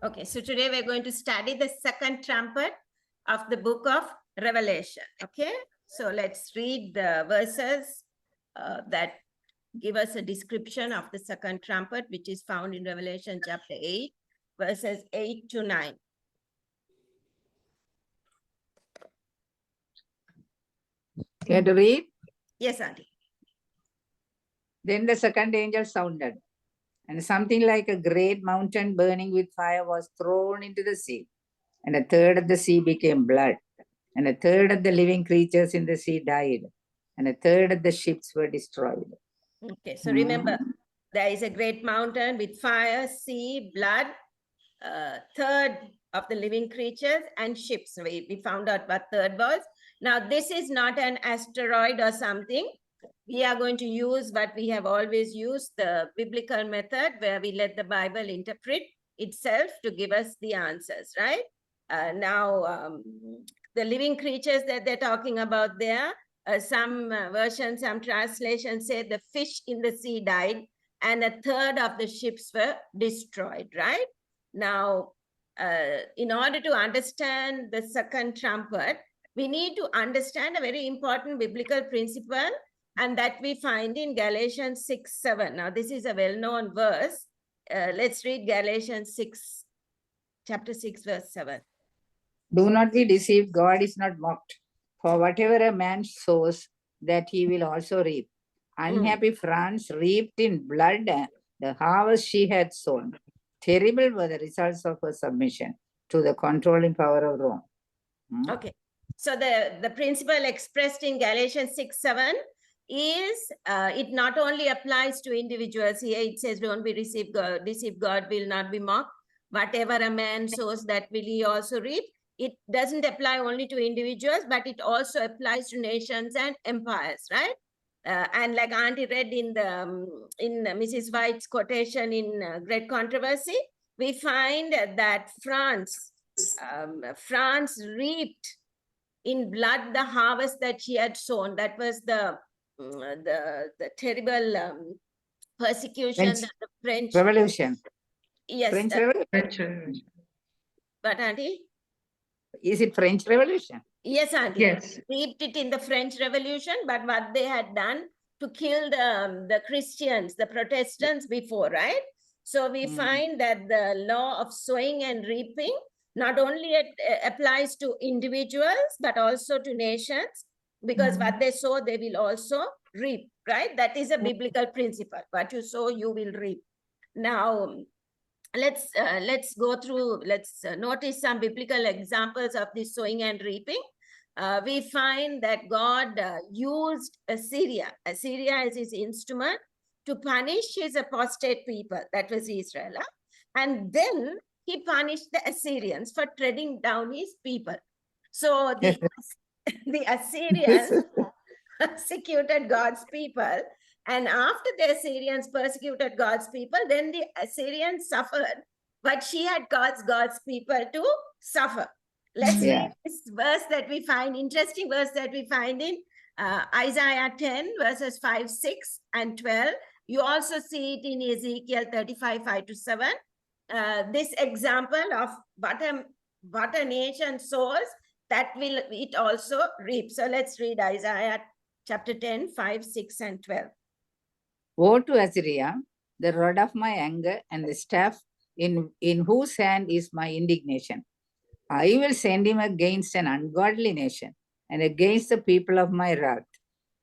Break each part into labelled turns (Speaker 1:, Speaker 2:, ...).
Speaker 1: Okay, so today we're going to study the second trumpet of the book of Revelation. Okay, so let's read the verses that give us a description of the second trumpet, which is found in Revelation chapter 8, verses 8 to 9.
Speaker 2: Care to read?
Speaker 1: Yes, Auntie.
Speaker 2: Then the second angel sounded, and something like a great mountain burning with fire was thrown into the sea. And a third of the sea became blood, and a third of the living creatures in the sea died, and a third of the ships were destroyed.
Speaker 1: Okay, so remember, there is a great mountain with fire, sea, blood, third of the living creatures and ships. We found out what third was. Now, this is not an asteroid or something. We are going to use what we have always used, the biblical method, where we let the Bible interpret itself to give us the answers, right? The living creatures that they're talking about there, some versions, some translations say the fish in the sea died and a third of the ships were destroyed, right? Now, in order to understand the second trumpet, we need to understand a very important biblical principle, and that we find in Galatians 6:7. Now, this is a well-known verse. Let's read Galatians 6, chapter 6, verse 7.
Speaker 2: Do not be deceived, God is not mocked. For whatever a man sows, that he will also reap. Unhappy France reaped in blood the harvest she had sown. Terrible were the results of her submission to the controlling power of Rome.
Speaker 1: Okay, so the principle expressed in Galatians 6:7 is it not only applies to individuals. Here it says, don't be deceived, God will not be mocked. Whatever a man sows, that will he also reap. It doesn't apply only to individuals, but it also applies to nations and empires, right? And like Auntie read in Mrs. White's quotation in Great Controversy, we find that France reaped in blood the harvest that she had sown. That was the terrible persecution that the French
Speaker 2: Revolution.
Speaker 1: Yes.
Speaker 2: French Revolution.
Speaker 1: But Auntie?
Speaker 2: Is it French Revolution?
Speaker 1: Yes, Auntie.
Speaker 3: Yes.
Speaker 1: Reaped it in the French Revolution, but what they had done to kill the Christians, the Protestants before, right? So we find that the law of sowing and reaping not only applies to individuals, but also to nations, because what they sow, they will also reap, right? That is a biblical principle. What you sow, you will reap. Now, let's go through, let's notice some biblical examples of this sowing and reaping. We find that God used Assyria. Assyria is his instrument to punish his apostate people, that was Israel. And then he punished the Assyrians for treading down his people. So the Assyrians persecuted God's people. And after the Assyrians persecuted God's people, then the Assyrians suffered, but she had caused God's people to suffer. Let's read this verse that we find, interesting verse that we find in Isaiah 10, verses 5, 6, and 12. You also see it in Ezekiel 35, 5 to 7. This example of what a nation sows, that will it also reap. So let's read Isaiah chapter 10, 5, 6, and 12.
Speaker 2: Woe to Assyria, the rod of my anger and the staff in whose hand is my indignation. I will send him against an ungodly nation and against the people of my wrath.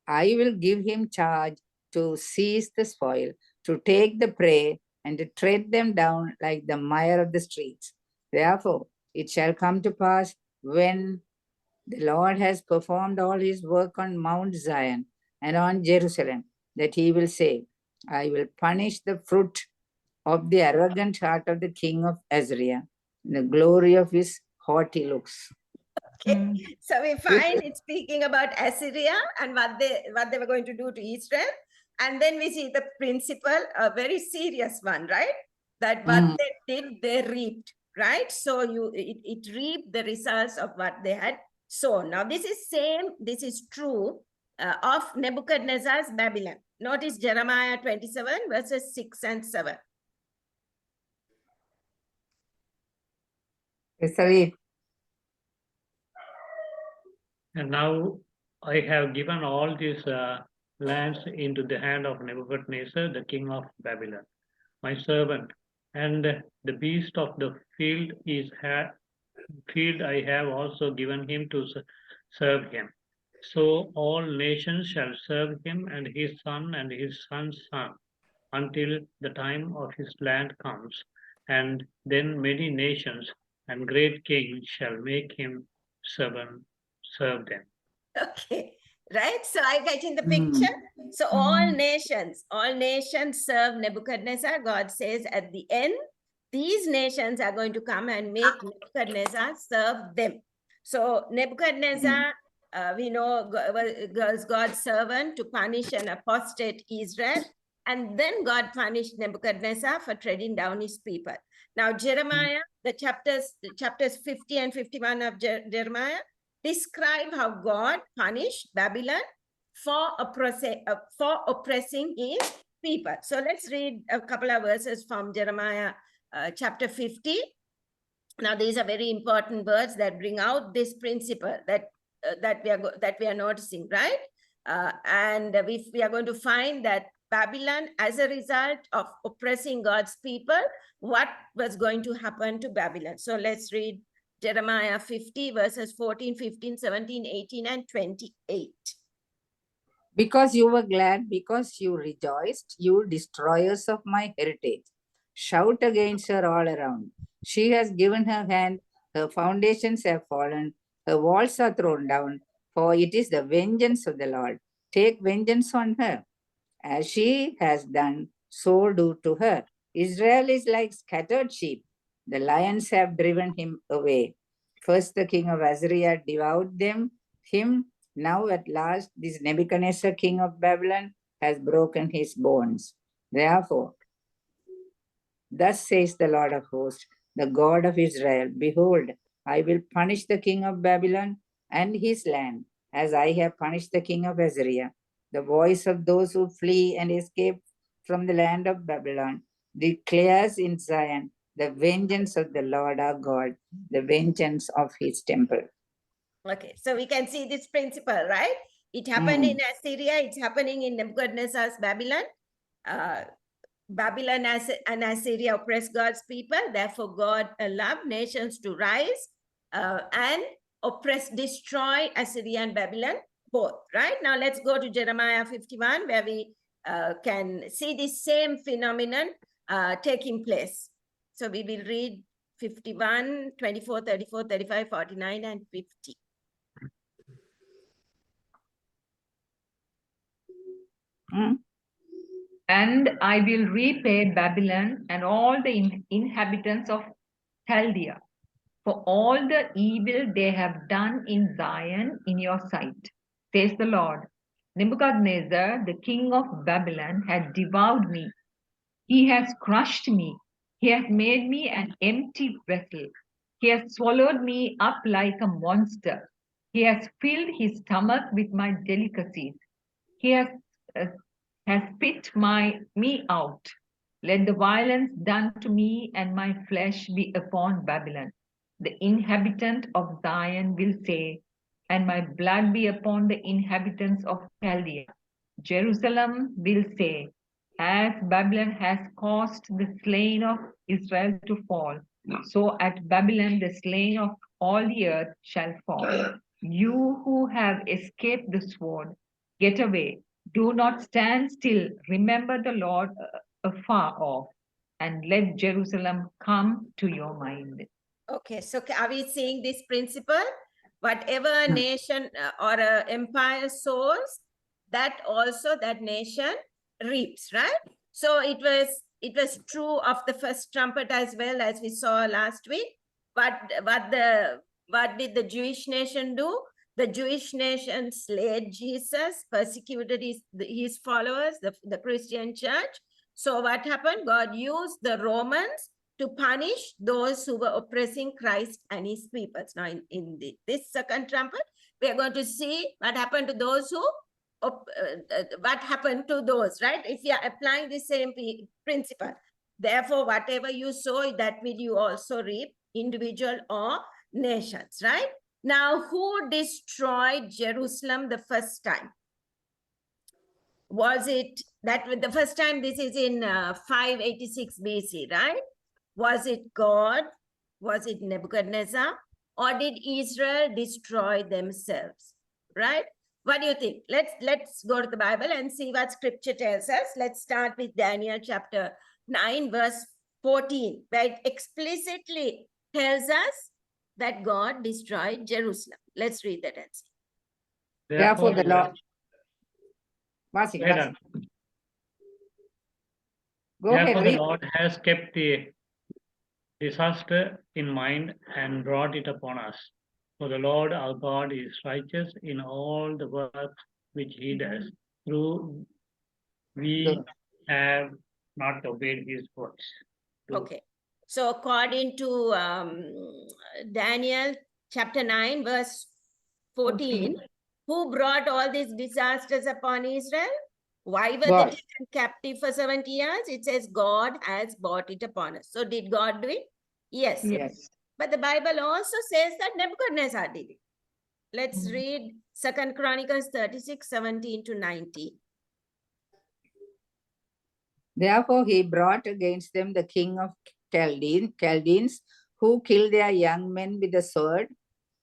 Speaker 2: I will give him charge to seize the spoil, to take the prey, and to tread them down like the mire of the streets. Therefore, it shall come to pass when the Lord has performed all his work on Mount Zion and on Jerusalem, that he will say, I will punish the fruit of the arrogant heart of the king of Assyria, the glory of his haughty looks.
Speaker 1: Okay, so we find it speaking about Assyria and what they were going to do to Israel. And then we see the principle, a very serious one, right? That what they did, they reaped, right? So it reaped the results of what they had So now this is true of Nebuchadnezzar's Babylon. Notice Jeremiah 27 verses 6 and 7.
Speaker 2: Yes, Avi.
Speaker 3: And now I have given all these lands into the hand of Nebuchadnezzar, the king of Babylon, my servant, and the beast of the field field I have also given him to serve him. So all nations shall serve him and his son's son, until the time of his land comes, and then many nations and great kings shall make him serve them.
Speaker 1: Okay, right? So I get in the picture. So all nations serve Nebuchadnezzar. God says at the end, these nations are going to come and make Nebuchadnezzar serve them. So Nebuchadnezzar, we know, was God's servant to punish an apostate Israel. And then God punished Nebuchadnezzar for treading down his people. Now, Jeremiah, the chapters 50 and 51 of Jeremiah describe how God punished Babylon for oppressing his people. So let's read a couple of verses from Jeremiah chapter 50. Now, these are very important words that bring out this principle that we are noticing, right? And we are going to find that Babylon, as a result of oppressing God's people, what was going to happen to Babylon? So let's read Jeremiah 50 verses 14, 15, 17, 18, and 28.
Speaker 2: Because you were glad, because you rejoiced, you destroyers of my heritage. Shout against her all around. She has given her hand, her foundations have fallen, her walls are thrown down, for it is the vengeance of the Lord. Take vengeance on her. As she has done, so do to her. Israel is like scattered sheep. The lions have driven him away. First the king of Assyria devoured him. Now at last this Nebuchadnezzar, king of Babylon, has broken his bones. Therefore, thus says the Lord of hosts, the God of Israel, behold, I will punish the king of Babylon and his land, as I have punished the king of Assyria. The voice of those who flee and escape from the land of Babylon declares in Zion the vengeance of the Lord our God, the vengeance of his temple.
Speaker 1: Okay, so we can see this principle, right? It happened in Assyria, it's happening in Nebuchadnezzar's Babylon. Babylon and Assyria oppressed God's people. Therefore, God allowed nations to rise and destroy Assyria and Babylon both, right? Now, let's go to Jeremiah 51, where we can see the same phenomenon taking place. So we will read 51, 24, 34, 35, 49, and 50.
Speaker 4: And I will repay Babylon and all the inhabitants of Chaldea for all the evil they have done in Zion in your sight, says the Lord. Nebuchadnezzar, the king of Babylon, had devoured me. He has crushed me. He has made me an empty vessel. He has swallowed me up like a monster. He has filled his stomach with my delicacies. He has spit me out. Let the violence done to me and my flesh be upon Babylon. The inhabitant of Zion will say, and my blood be upon the inhabitants of Chaldea. Jerusalem will say, as Babylon has caused the slain of Israel to fall, so at Babylon the slain of all the earth shall fall. You who have escaped the sword, get away. Do not stand still. Remember the Lord afar off, and let Jerusalem come to your mind.
Speaker 1: Okay, so are we seeing this principle? Whatever a nation or an empire sows, that also that nation reaps, right? So it was true of the first trumpet as well, as we saw last week. But what did the Jewish nation do? The Jewish nation slayed Jesus, persecuted his followers, the Christian church. So what happened? God used the Romans to punish those who were oppressing Christ and his peoples. Now, in this second trumpet, we are going to see what happened to those who, what happened to those, right? If you are applying the same principle, therefore, whatever you sow, that will you also reap, individual or nations, right? Now, who destroyed Jerusalem the first time? Was it that the first time? This is in 586 BC, right? Was it God? Was it Nebuchadnezzar? Or did Israel destroy themselves? Right? What do you think? Let's go to the Bible and see what scripture tells us. Let's start with Daniel chapter 9, verse 14, where it explicitly tells us that God destroyed Jerusalem. Let's read that and see.
Speaker 2: Therefore, the Lord.
Speaker 3: Wait,
Speaker 2: Go ahead.
Speaker 3: therefore, the
Speaker 2: Read.
Speaker 3: Lord has kept the disaster in mind and brought it upon us. For the Lord our God is righteous in all the works which he does. Through we have not obeyed his words.
Speaker 1: Okay. So according to Daniel chapter 9, verse 14, who brought all these disasters upon Israel? Why were
Speaker 2: God.
Speaker 1: they taken captive for 70 years? It says God has brought it upon us. So did God do it? Yes.
Speaker 2: Yes.
Speaker 1: But the Bible also says that Nebuchadnezzar did it. Let's read Second Chronicles 36, 17 to 19.
Speaker 2: Therefore, he brought against them the king of Chaldeans, who killed their young men with the sword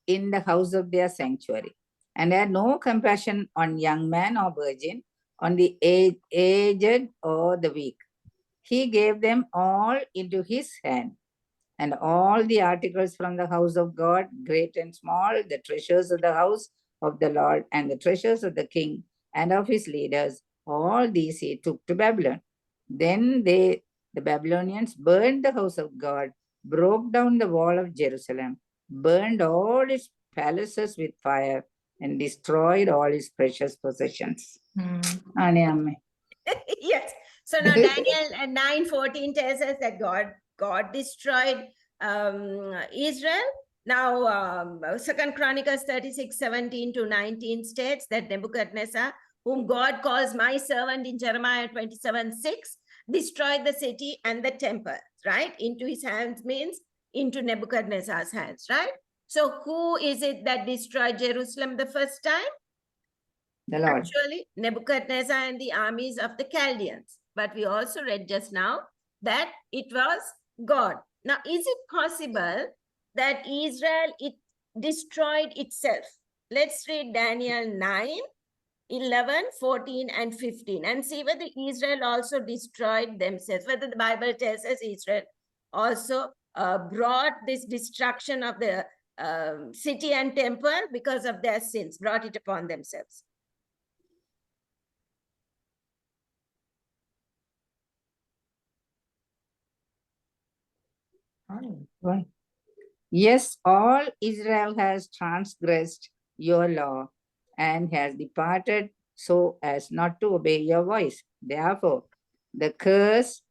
Speaker 2: in the house of their sanctuary, and had no compassion on young man or virgin, on the aged or the weak. He gave them all into his hand, and all the articles from the house of God, great and small, the treasures of the house of the Lord, and the treasures of the king and of his leaders, all these he took to Babylon. Then the Babylonians burned the house of God, broke down the wall of Jerusalem, burned all its palaces with fire, and destroyed all its precious possessions.
Speaker 1: Yes. So now Daniel 9:14 tells us that God destroyed Israel. Now, Second Chronicles 36, 17 to 19 states that Nebuchadnezzar, whom God calls my servant in Jeremiah 27:6, destroyed the city and the temple, right? Into his hands means into Nebuchadnezzar's hands, right? So who is it that destroyed Jerusalem the first time?
Speaker 2: The Lord.
Speaker 1: Actually, Nebuchadnezzar and the armies of the Chaldeans. But we also read just now that it was God. Now, is it possible that Israel destroyed itself? Let's read Daniel 9, 11, 14, and 15 and see whether Israel also destroyed themselves, whether the Bible tells us Israel also brought this destruction of the city and temple because of their sins, brought it upon themselves.
Speaker 2: Right. Yes, all Israel has transgressed your law and has departed so as not to obey your voice. Therefore, the curse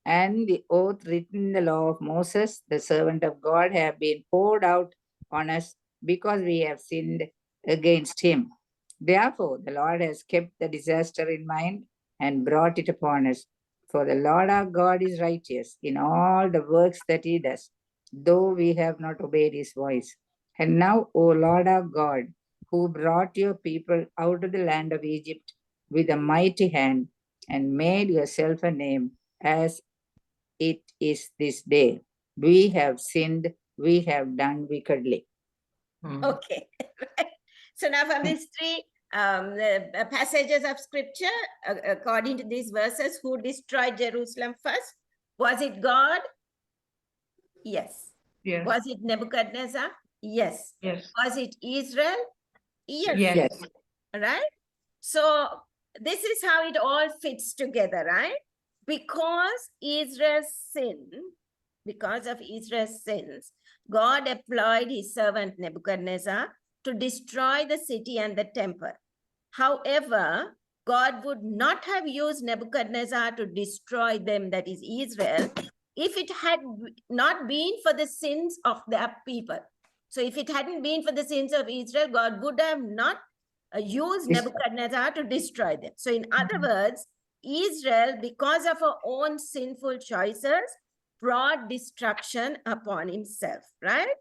Speaker 2: and the oath written in the law of Moses, the servant of God, have been poured out on us because we have sinned against him. Therefore, the Lord has kept the disaster in mind and brought it upon us. For the Lord our God is righteous in all the works that he does, though we have not obeyed his voice. And now, O Lord our God, who brought your people out of the land of Egypt with a mighty hand and made yourself a name as it is this day, we have sinned, we have done wickedly.
Speaker 1: Okay. So now from these three passages of scripture, according to these verses, who destroyed Jerusalem first? Was it God? Yes.
Speaker 4: Yes.
Speaker 1: Was it Nebuchadnezzar? Yes.
Speaker 4: Yes.
Speaker 1: Was it Israel? Yes.
Speaker 4: Yes.
Speaker 1: Right? So this is how it all fits together, right? Because of Israel's sins, God employed his servant Nebuchadnezzar to destroy the city and the temple. However, God would not have used Nebuchadnezzar to destroy them, that is Israel, if it had not been for the sins of their people. So if it hadn't been for the sins of Israel, God would have not used Nebuchadnezzar to destroy them. So in other words, Israel, because of her own sinful choices, brought destruction upon himself, right?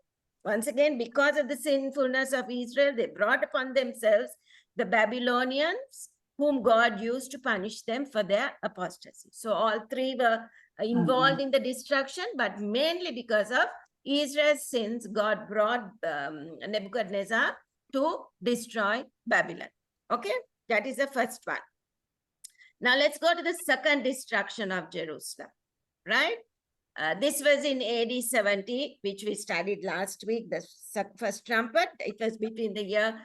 Speaker 1: Once again, because of the sinfulness of Israel, they brought upon themselves the Babylonians, whom God used to punish them for their apostasy. So all three were involved in the destruction, but mainly because of Israel's sins, God brought Nebuchadnezzar to destroy Babylon. Okay, that is the first one. Now let's go to the second destruction of Jerusalem, right? This was in AD 70, which we studied last week, the first trumpet. It was between the year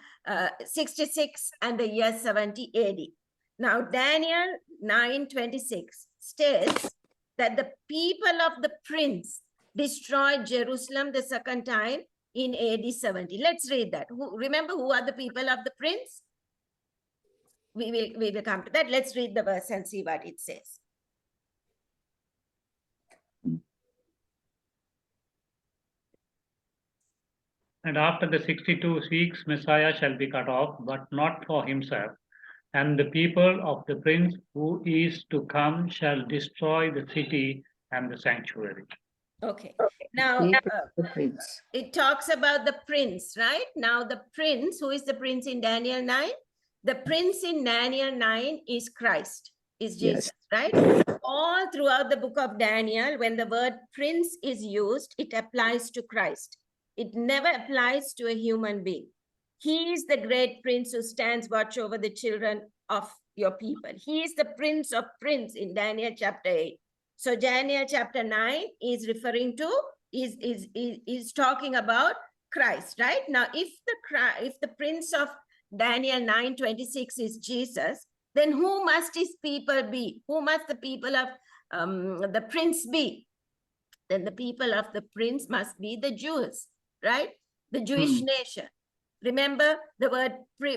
Speaker 1: 66 and the year 70 AD. Now, Daniel 9:26 states that the people of the prince destroyed Jerusalem the second time in AD 70. Let's read that. Remember who are the people of the prince? We will come to that. Let's read the verse and see what it says.
Speaker 3: And after the 62 weeks, Messiah shall be cut off, but not for himself. And the people of the prince who is to come shall destroy the city and the sanctuary.
Speaker 1: Okay. Now, it talks about the prince, right? Now, the prince, who is the prince in Daniel 9? The prince in Daniel 9 is Christ, is Jesus, right? All throughout the book of Daniel, when the word prince is used, it applies to Christ. It never applies to a human being. He is the great prince who stands watch over the children of your people. He is the prince of prince in Daniel chapter 8. So Daniel chapter 9 is referring to, is talking about Christ, right? Now, if the prince of Daniel 9:26 is Jesus, then who must his people be? Who must the people of the prince be? Then the people of the prince must be the Jews, right? The Jewish nation. Remember, the word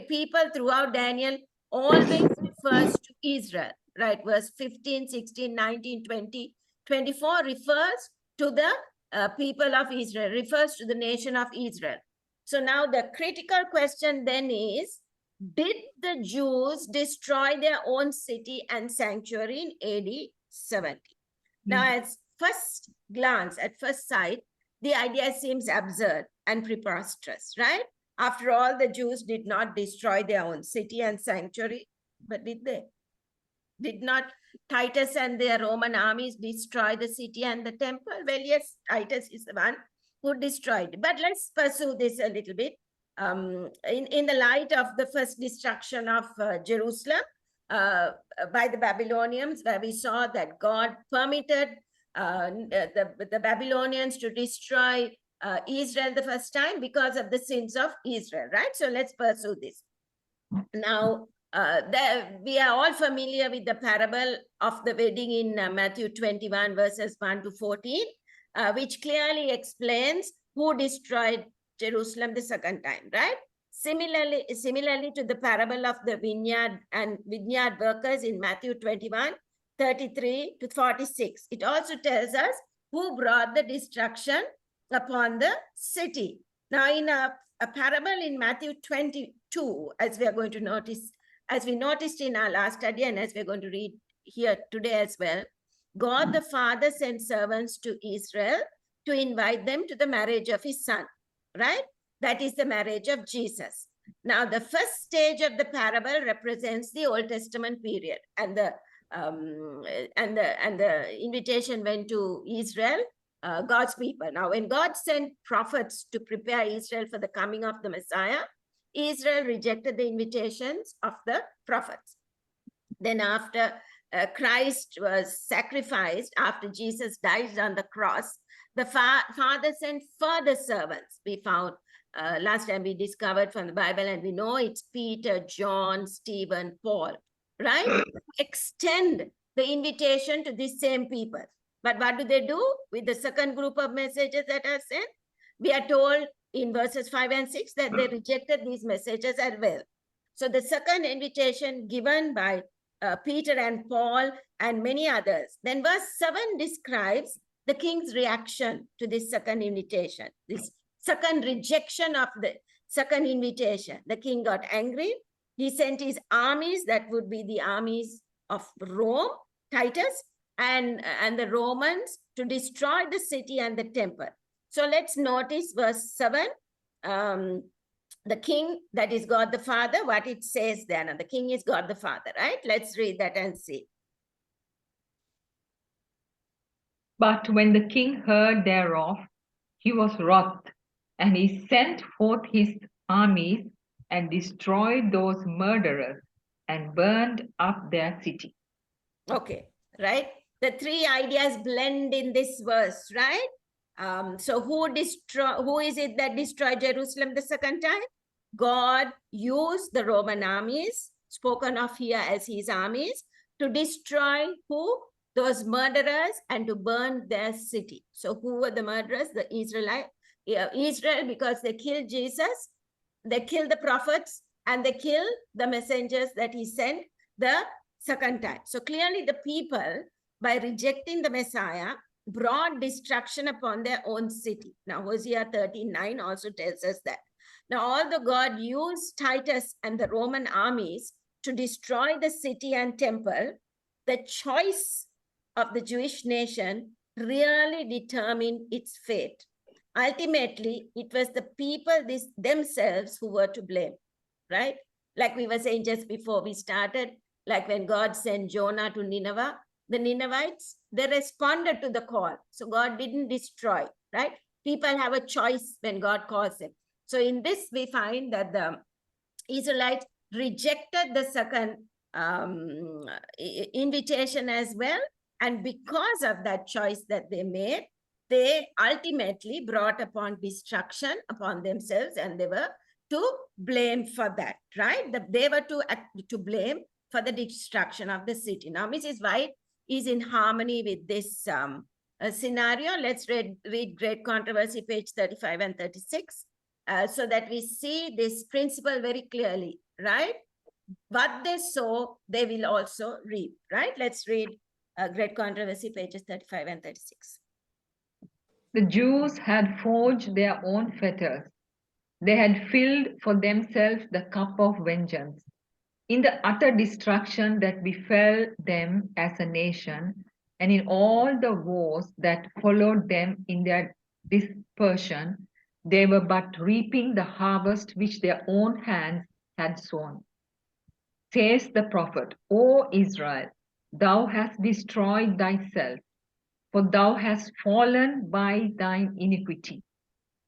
Speaker 1: people throughout Daniel always refers to Israel, right? Verse 15, 16, 19, 20, 24 refers to the people of Israel, refers to the nation of Israel. So now the critical question then is, did the Jews destroy their own city and sanctuary in AD 70? Now, at first glance, at first sight, the idea seems absurd and preposterous, right? After all, the Jews did not destroy their own city and sanctuary, but did they? Did not Titus and their Roman armies destroy the city and the temple? Well, yes, Titus is the one who destroyed it. But let's pursue this a little bit. In the light of the first destruction of Jerusalem by the Babylonians, where we saw that God permitted the Babylonians to destroy Israel the first time because of the sins of Israel, right? So let's pursue this. Now, we are all familiar with the parable of the wedding in Matthew 21 verses 1 to 14, which clearly explains who destroyed Jerusalem the second time, right? Similarly to the parable of the vineyard and vineyard workers in Matthew 21, 33 to 46. It also tells us who brought the destruction upon the city. Now, in a parable in Matthew 22, as we are going to notice, as we noticed in our last study and as we're going to read here today as well, God the Father sent servants to Israel to invite them to the marriage of his son, right? That is the marriage of Jesus. Now, the first stage of the parable represents the Old Testament period, and the invitation went to Israel, God's people. Now, when God sent prophets to prepare Israel for the coming of the Messiah, Israel rejected the invitations of the prophets. Then after Christ was sacrificed, after Jesus died on the cross, the Father sent further servants. We found last time we discovered from the Bible, and we know it's Peter, John, Stephen, Paul, right? Extend the invitation to these same people. But what do they do with the second group of messages that are sent? We are told in verses 5 and 6 that they rejected these messages as well. So the second invitation given by Peter and Paul and many others. Then verse 7 describes the king's reaction to this second invitation, this second rejection of the second invitation. The king got angry. He sent his armies, that would be the armies of Rome, Titus, and the Romans, to destroy the city and the temple. So let's notice verse 7. The king, that is God the Father, what it says there. Now, the king is God the Father, right? Let's read that and see.
Speaker 4: But when the king heard thereof, he was wroth, and he sent forth his armies and destroyed those murderers and burned up their city.
Speaker 1: Okay, right? The three ideas blend in this verse, right? So who is it that destroyed Jerusalem the second time? God used the Roman armies, spoken of here as his armies, to destroy who? Those murderers, and to burn their city. So who were the murderers? The Israel, because they killed Jesus, they killed the prophets, and they killed the messengers that he sent the second time. So clearly the people, by rejecting the Messiah, brought destruction upon their own city. Now Hosea 13:9 also tells us that. Now, although God used Titus and the Roman armies to destroy the city and temple, the choice of the Jewish nation really determined its fate. Ultimately, it was the people themselves who were to blame, right? Like we were saying just before we started, like when God sent Jonah to Nineveh, the Ninevites, they responded to the call. So God didn't destroy, right? People have a choice when God calls them. So in this, we find that the Israelites rejected the second invitation as well. And because of that choice that they made, they ultimately brought upon destruction upon themselves, and they were to blame for that, right? They were to blame for the destruction of the city. Now, Mrs. White is in harmony with this scenario. Let's read Great Controversy, page 35 and 36, so that we see this principle very clearly, right? What they sow, they will also reap, right? Let's read Great Controversy, pages 35 and 36.
Speaker 4: The Jews had forged their own fetters. They had filled for themselves the cup of vengeance. In the utter destruction that befell them as a nation, and in all the wars that followed them in their dispersion, they were but reaping the harvest which their own hands had sown. Says the prophet, O Israel, thou hast destroyed thyself, for thou hast fallen by thine iniquity.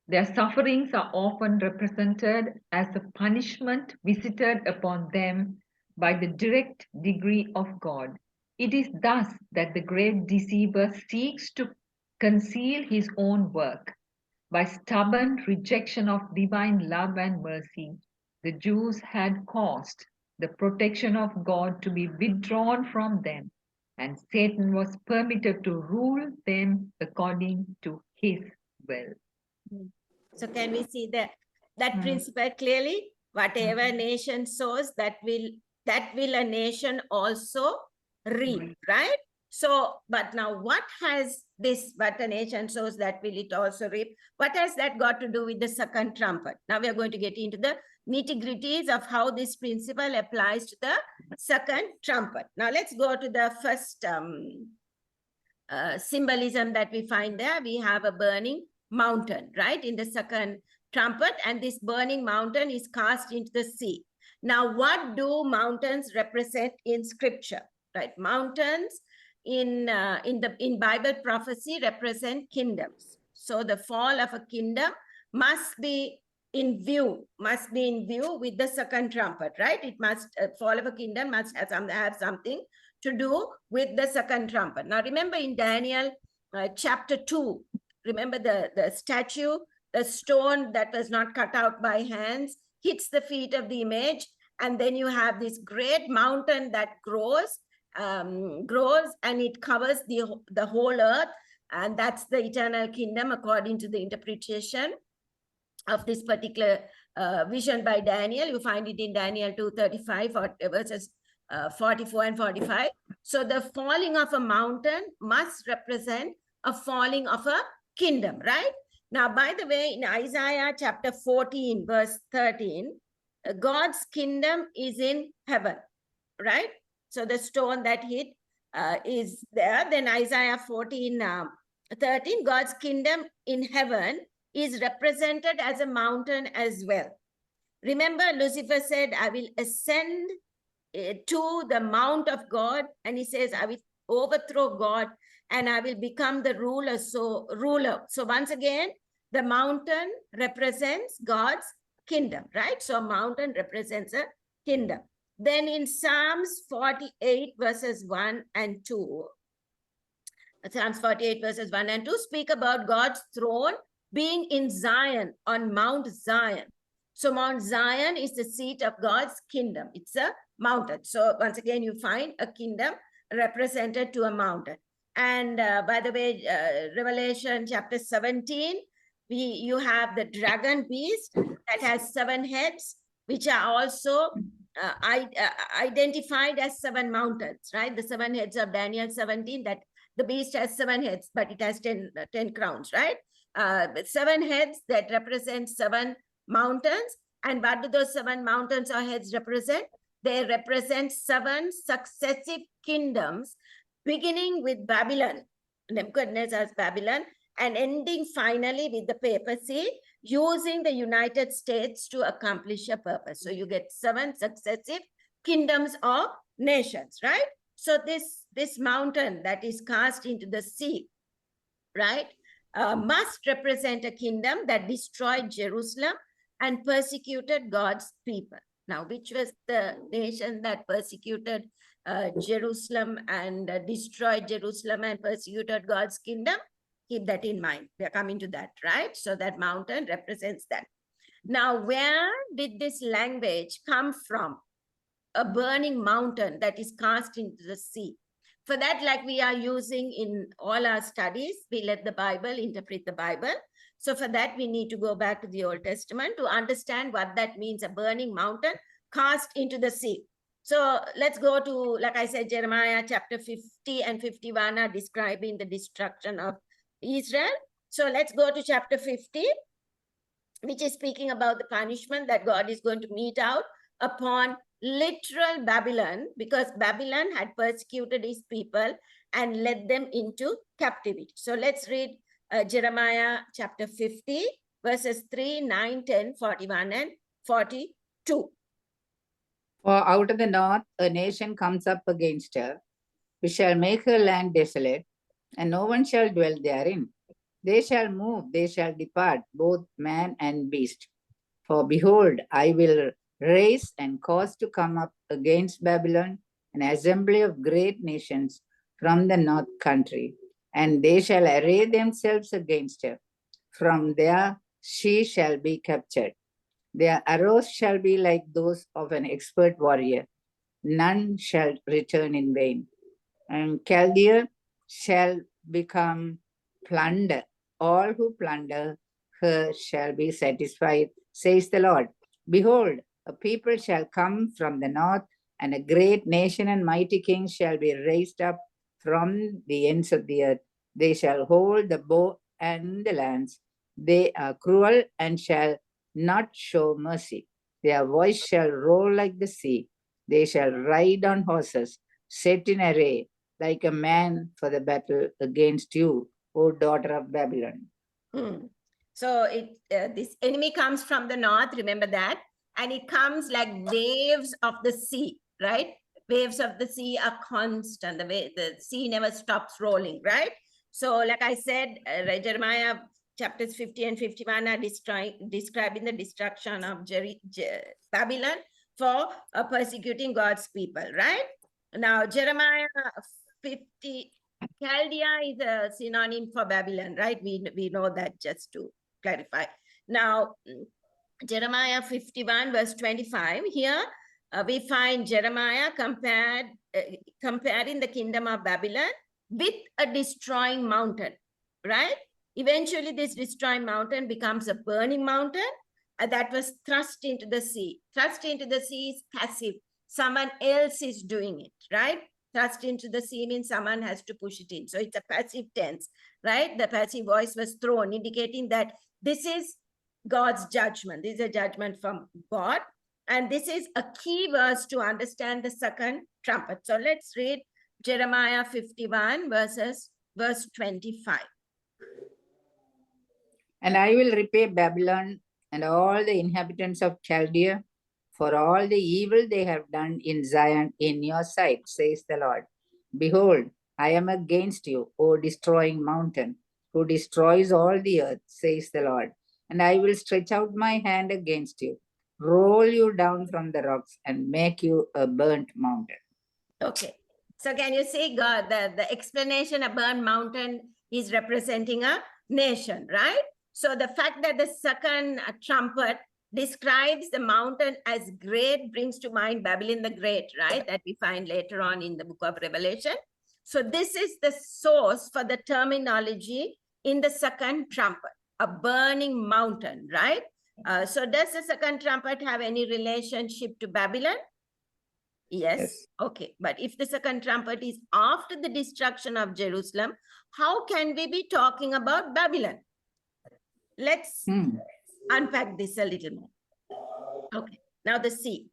Speaker 4: Their sufferings are often represented as a punishment visited upon them by the direct decree of God. It is thus that the great deceiver seeks to conceal his own work. By stubborn rejection of divine love and mercy, the Jews had caused the protection of God to be withdrawn from them, and Satan was permitted to rule them according to his will.
Speaker 1: So can we see that principle clearly? Whatever nation sows, that will a nation also reap, right? So, but now what has this, what a nation sows, that will it also reap? What has that got to do with the second trumpet? Now we are going to get into the nitty-gritties of how this principle applies to the second trumpet. Now let's go to the first symbolism that we find there. We have a burning mountain, right, in the second trumpet, and this burning mountain is cast into the sea. Now, what do mountains represent in scripture, right? Mountains in Bible prophecy represent kingdoms. So the fall of a kingdom must be in view with the second trumpet, right? It must, fall of a kingdom must have something to do with the second trumpet. Now, remember in Daniel chapter 2, remember the statue, the stone that was not cut out by hands hits the feet of the image, and then you have this great mountain that grows and it covers the whole earth, and that's the eternal kingdom according to the interpretation of this particular vision by Daniel. You find it in Daniel 2:35 verses 44 and 45. So the falling of a mountain must represent a falling of a kingdom, right? Now, by the way, in Isaiah chapter 14, verse 13, God's kingdom is in heaven, right? So the stone that hit is there. Then Isaiah 14, 13, God's kingdom in heaven is represented as a mountain as well. Remember, Lucifer said, I will ascend to the mount of God. And he says, I will overthrow God and I will become the ruler. So once again, the mountain represents God's kingdom, right? So a mountain represents a kingdom. Then in Psalms 48 verses 1 and 2, Psalms 48 verses 1 and 2 speak about God's throne being in Zion, on Mount Zion. So Mount Zion is the seat of God's kingdom. It's a mountain. So once again, you find a kingdom represented to a mountain. And by the way, Revelation chapter 17, you have the dragon beast that has 7 heads, which are also identified as 7 mountains, right? The 7 heads of Daniel 17, that the beast has 7 heads, but it has 10 crowns, right? 7 heads that represent 7 mountains. And what do those 7 mountains or heads represent? They represent 7 successive kingdoms, beginning with Babylon, Nebuchadnezzar's Babylon, and ending finally with the papacy, using the United States to accomplish a purpose. So you get 7 successive kingdoms of nations, right? So this mountain that is cast into the sea, right, must represent a kingdom that destroyed Jerusalem and persecuted God's people. Now, which was the nation that persecuted Jerusalem and destroyed Jerusalem and persecuted God's kingdom? Keep that in mind. We are coming to that, right? So that mountain represents that. Now, where did this language come from? A burning mountain that is cast into the sea. For that, like we are using in all our studies, we let the Bible interpret the Bible. So for that, we need to go back to the Old Testament to understand what that means, a burning mountain cast into the sea. So let's go to, like I said, Jeremiah chapter 50 and 51 are describing the destruction of Israel. So let's go to chapter 50, which is speaking about the punishment that God is going to mete out upon literal Babylon, because Babylon had persecuted his people and led them into captivity. So let's read Jeremiah chapter 50, verses 3, 9, 10, 41, and 42.
Speaker 2: For out of the north a nation comes up against her, which shall make her land desolate, and no one shall dwell therein. They shall move, they shall depart, both man and beast. For behold, I will raise and cause to come up against Babylon an assembly of great nations from the north country, and they shall array themselves against her. From there she shall be captured. Their arrows shall be like those of an expert warrior. None shall return in vain. And Chaldea shall become plunder. All who plunder her shall be satisfied, says the Lord. Behold, a people shall come from the north, and a great nation and mighty king shall be raised up from the ends of the earth. They shall hold the bow and the lance. They are cruel and shall not show mercy. Their voice shall roar like the sea. They shall ride on horses, set in array, like a man for the battle against you, O daughter of Babylon.
Speaker 1: So this enemy comes from the north, remember that? And it comes like waves of the sea, right? Waves of the sea are constant. The sea never stops rolling, right? So like I said, Jeremiah chapters 50 and 51 are describing the destruction of Babylon for persecuting God's people, right? Now, Jeremiah 50, Chaldea is a synonym for Babylon, right? We know that, just to clarify. Now, Jeremiah 51 verse 25, here we find Jeremiah comparing the kingdom of Babylon with a destroying mountain, right? Eventually, this destroying mountain becomes a burning mountain that was thrust into the sea. Thrust into the sea is passive. Someone else is doing it, right? Thrust into the sea means someone has to push it in. So it's a passive tense, right? The passive voice was thrown, indicating that this is God's judgment. This is a judgment from God. And this is a key verse to understand the second trumpet. So let's read Jeremiah 51 verse 25.
Speaker 2: And I will repay Babylon and all the inhabitants of Chaldea for all the evil they have done in Zion in your sight, says the Lord. Behold, I am against you, O destroying mountain, who destroys all the earth, says the Lord. And I will stretch out my hand against you, roll you down from the rocks, and make you a burnt mountain.
Speaker 1: Okay. So can you see, God, the explanation, a burnt mountain is representing a nation, right? So the fact that the second trumpet describes the mountain as great brings to mind Babylon the Great, right? That we find later on in the book of Revelation. So this is the source for the terminology in the second trumpet, a burning mountain, right? So does the second trumpet have any relationship to Babylon? Yes. Okay. But if the second trumpet is after the destruction of Jerusalem, how can we be talking about Babylon? Let's unpack this a little more. Okay. Now the sea.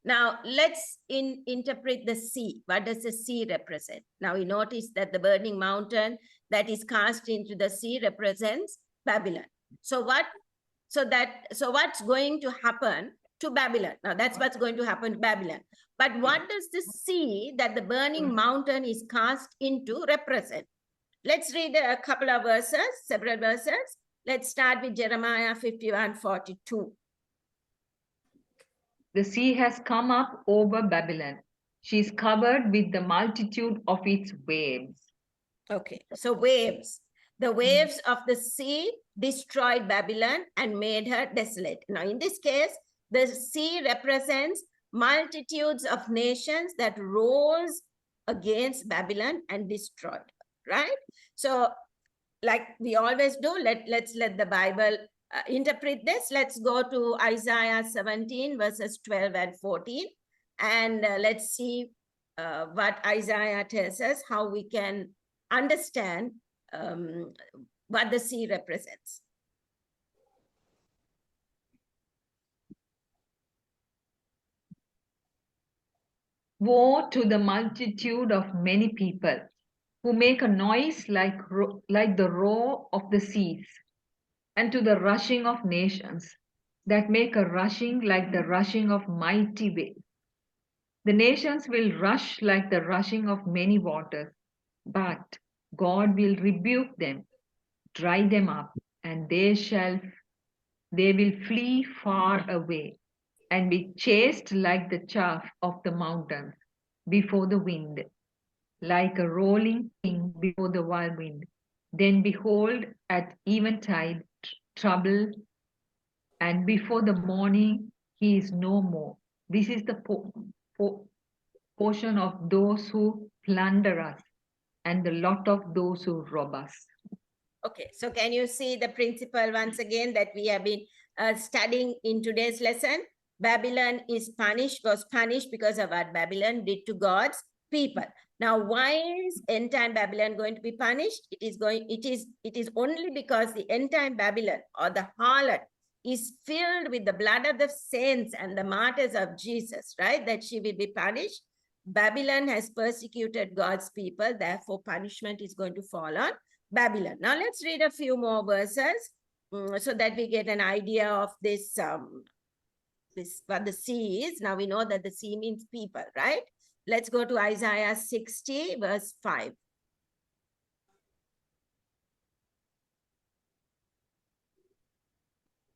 Speaker 1: Now let's interpret the sea. What does the sea represent? Now you notice that the burning mountain that is cast into the sea represents Babylon. So what's going to happen to Babylon? Now that's what's going to happen to Babylon. But what does the sea that the burning mountain is cast into represent? Let's read a couple of verses, several verses. Let's start with Jeremiah 51:42.
Speaker 4: The sea has come up over Babylon. She is covered with the multitude of its waves.
Speaker 1: Okay, so waves. The waves of the sea destroyed Babylon and made her desolate. Now, in this case, the sea represents multitudes of nations that rose against Babylon and destroyed, right? So, like we always do, let's let the Bible interpret this. Let's go to Isaiah 17 verses 12 and 14. And let's see what Isaiah tells us, how we can understand what the sea represents.
Speaker 4: Woe to the multitude of many people who make a noise like the roar of the seas, and to the rushing of nations that make a rushing like the rushing of mighty waves. The nations will rush like the rushing of many waters, but God will rebuke them, dry them up, and they will flee far away and be chased like the chaff of the mountains before the wind, like a rolling thing before the whirlwind. Then behold, at eventide trouble, and before the morning he is no more. This is the portion of those who plunder us, and the lot of those who rob us.
Speaker 1: Okay, so can you see the principle once again that we have been studying in today's lesson? Babylon was punished because of what Babylon did to God's people. Now, why is end time Babylon going to be punished? It is only because the end time Babylon, or the harlot, is filled with the blood of the saints and the martyrs of Jesus, right? That she will be punished. Babylon has persecuted God's people, therefore punishment is going to fall on Babylon. Now let's read a few more verses so that we get an idea of this what the sea is. Now we know that the sea means people, right? Let's go to Isaiah 60 verse 5.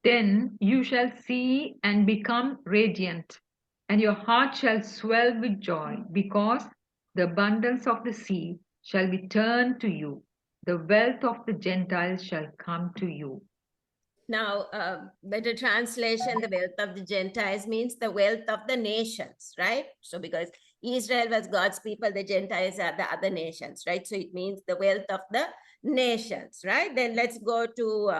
Speaker 4: Then you shall see and become radiant, and your heart shall swell with joy, because the abundance of the sea shall be turned to you. The wealth of the Gentiles shall come to you.
Speaker 1: Now, better translation, the wealth of the Gentiles means the wealth of the nations, right? So because Israel was God's people, the Gentiles are the other nations, right? So it means the wealth of the nations, right? Then let's go to,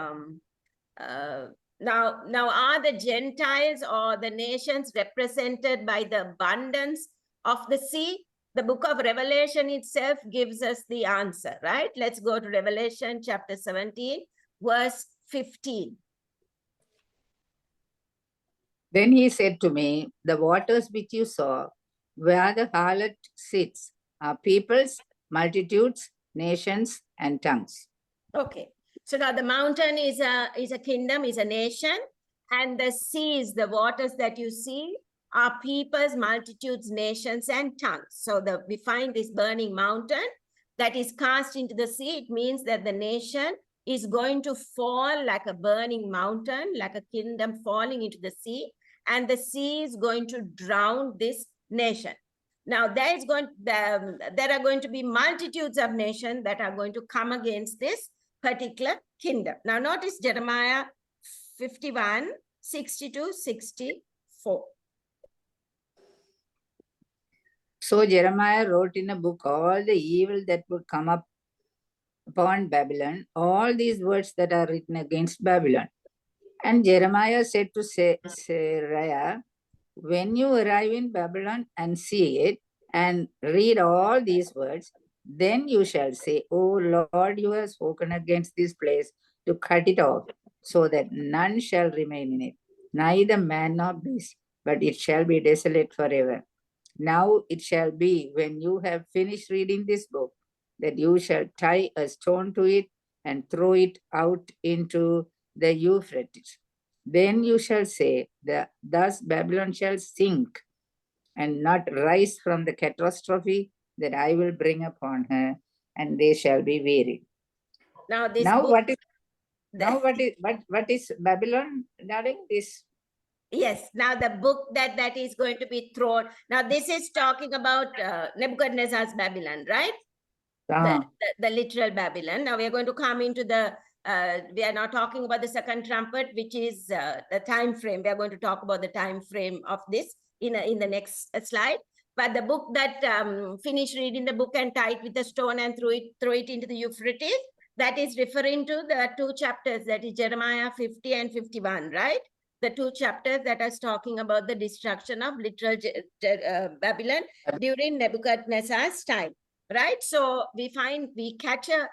Speaker 1: now are the Gentiles or the nations represented by the abundance of the sea? the book of Revelation itself gives us the answer, right? Let's go to Revelation chapter 17, verse 15.
Speaker 2: Then he said to me, the waters which you saw, where the harlot sits, are peoples, multitudes, nations, and tongues.
Speaker 1: Okay, so now the mountain is a kingdom, is a nation, and the seas, the waters that you see, are peoples, multitudes, nations, and tongues. So we find this burning mountain that is cast into the sea. It means that the nation is going to fall like a burning mountain, like a kingdom falling into the sea, and the sea is going to drown this nation. Now there are going to be multitudes of nations that are going to come against this particular kingdom. Now notice Jeremiah 51, 62, 64.
Speaker 2: So Jeremiah wrote in a book all the evil that would come up upon Babylon, all these words that are written against Babylon. And Jeremiah said to Seraiah, when you arrive in Babylon and see it and read all these words, then you shall say, O Lord, you have spoken against this place to cut it off, so that none shall remain in it, neither man nor beast, but it shall be desolate forever. Now it shall be, when you have finished reading this book, that you shall tie a stone to it and throw it out into the Euphrates. Then you shall say, thus Babylon shall sink and not rise from the catastrophe that I will bring upon her, and they shall be wearied.
Speaker 1: Now this
Speaker 2: Now
Speaker 1: book,
Speaker 2: what is Babylon, darling? This.
Speaker 1: Yes, now the book that is going to be thrown. Now this is talking about Nebuchadnezzar's Babylon, right? The literal Babylon. Now we are going to come into we are now talking about the second trumpet, which is the time frame. We are going to talk about the time frame of this in the next slide. But the book that finished reading the book and tied with a stone and throw it into the Euphrates, that is referring to the two chapters, that is Jeremiah 50 and 51, right? The two chapters that are talking about the destruction of literal Babylon during Nebuchadnezzar's time, right? So we catch a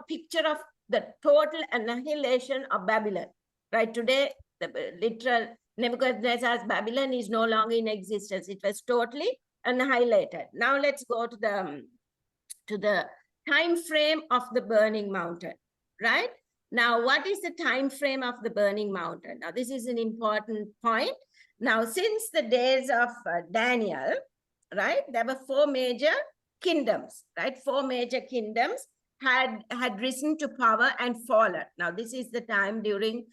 Speaker 1: picture of the total annihilation of Babylon, right? Today, the literal Nebuchadnezzar's Babylon is no longer in existence. It was totally annihilated. Now let's go to the time frame of the burning mountain, right? Now, what is the time frame of the burning mountain? Now, this is an important point. Now, since the days of Daniel, right, there were four major kingdoms, right? Four major kingdoms had risen to power and fallen. Now, this is the time during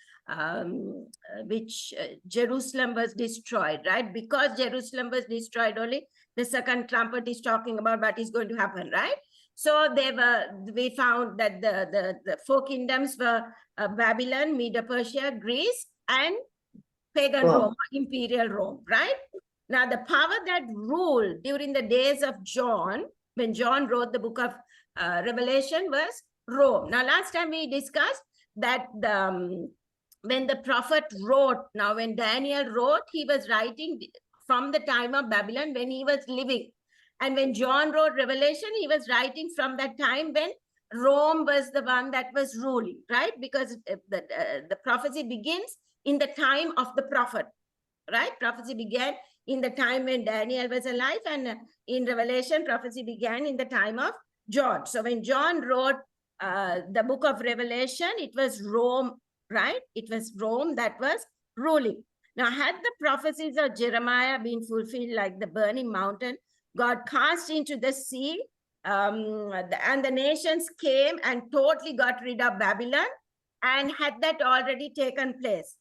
Speaker 1: which Jerusalem was destroyed, right? Because Jerusalem was destroyed, only the second trumpet is talking about what is going to happen, right? So we found that the four kingdoms were Babylon, Medo-Persia, Greece, and pagan Rome, imperial Rome, right? Now, the power that ruled during the days of John, when John wrote the book of Revelation, was Rome. Now, last time we discussed that when the prophet wrote, now when Daniel wrote, he was writing from the time of Babylon when he was living. And when John wrote Revelation, he was writing from that time when Rome was the one that was ruling, right? Because the prophecy begins in the time of the prophet, right? Prophecy began in the time when Daniel was alive, and in Revelation, prophecy began in the time of John. So when John wrote the book of Revelation, it was Rome, right? It was Rome that was ruling. Now, had the prophecies of Jeremiah been fulfilled like the burning mountain, God cast into the sea, and the nations came and totally got rid of Babylon, and had that already taken place?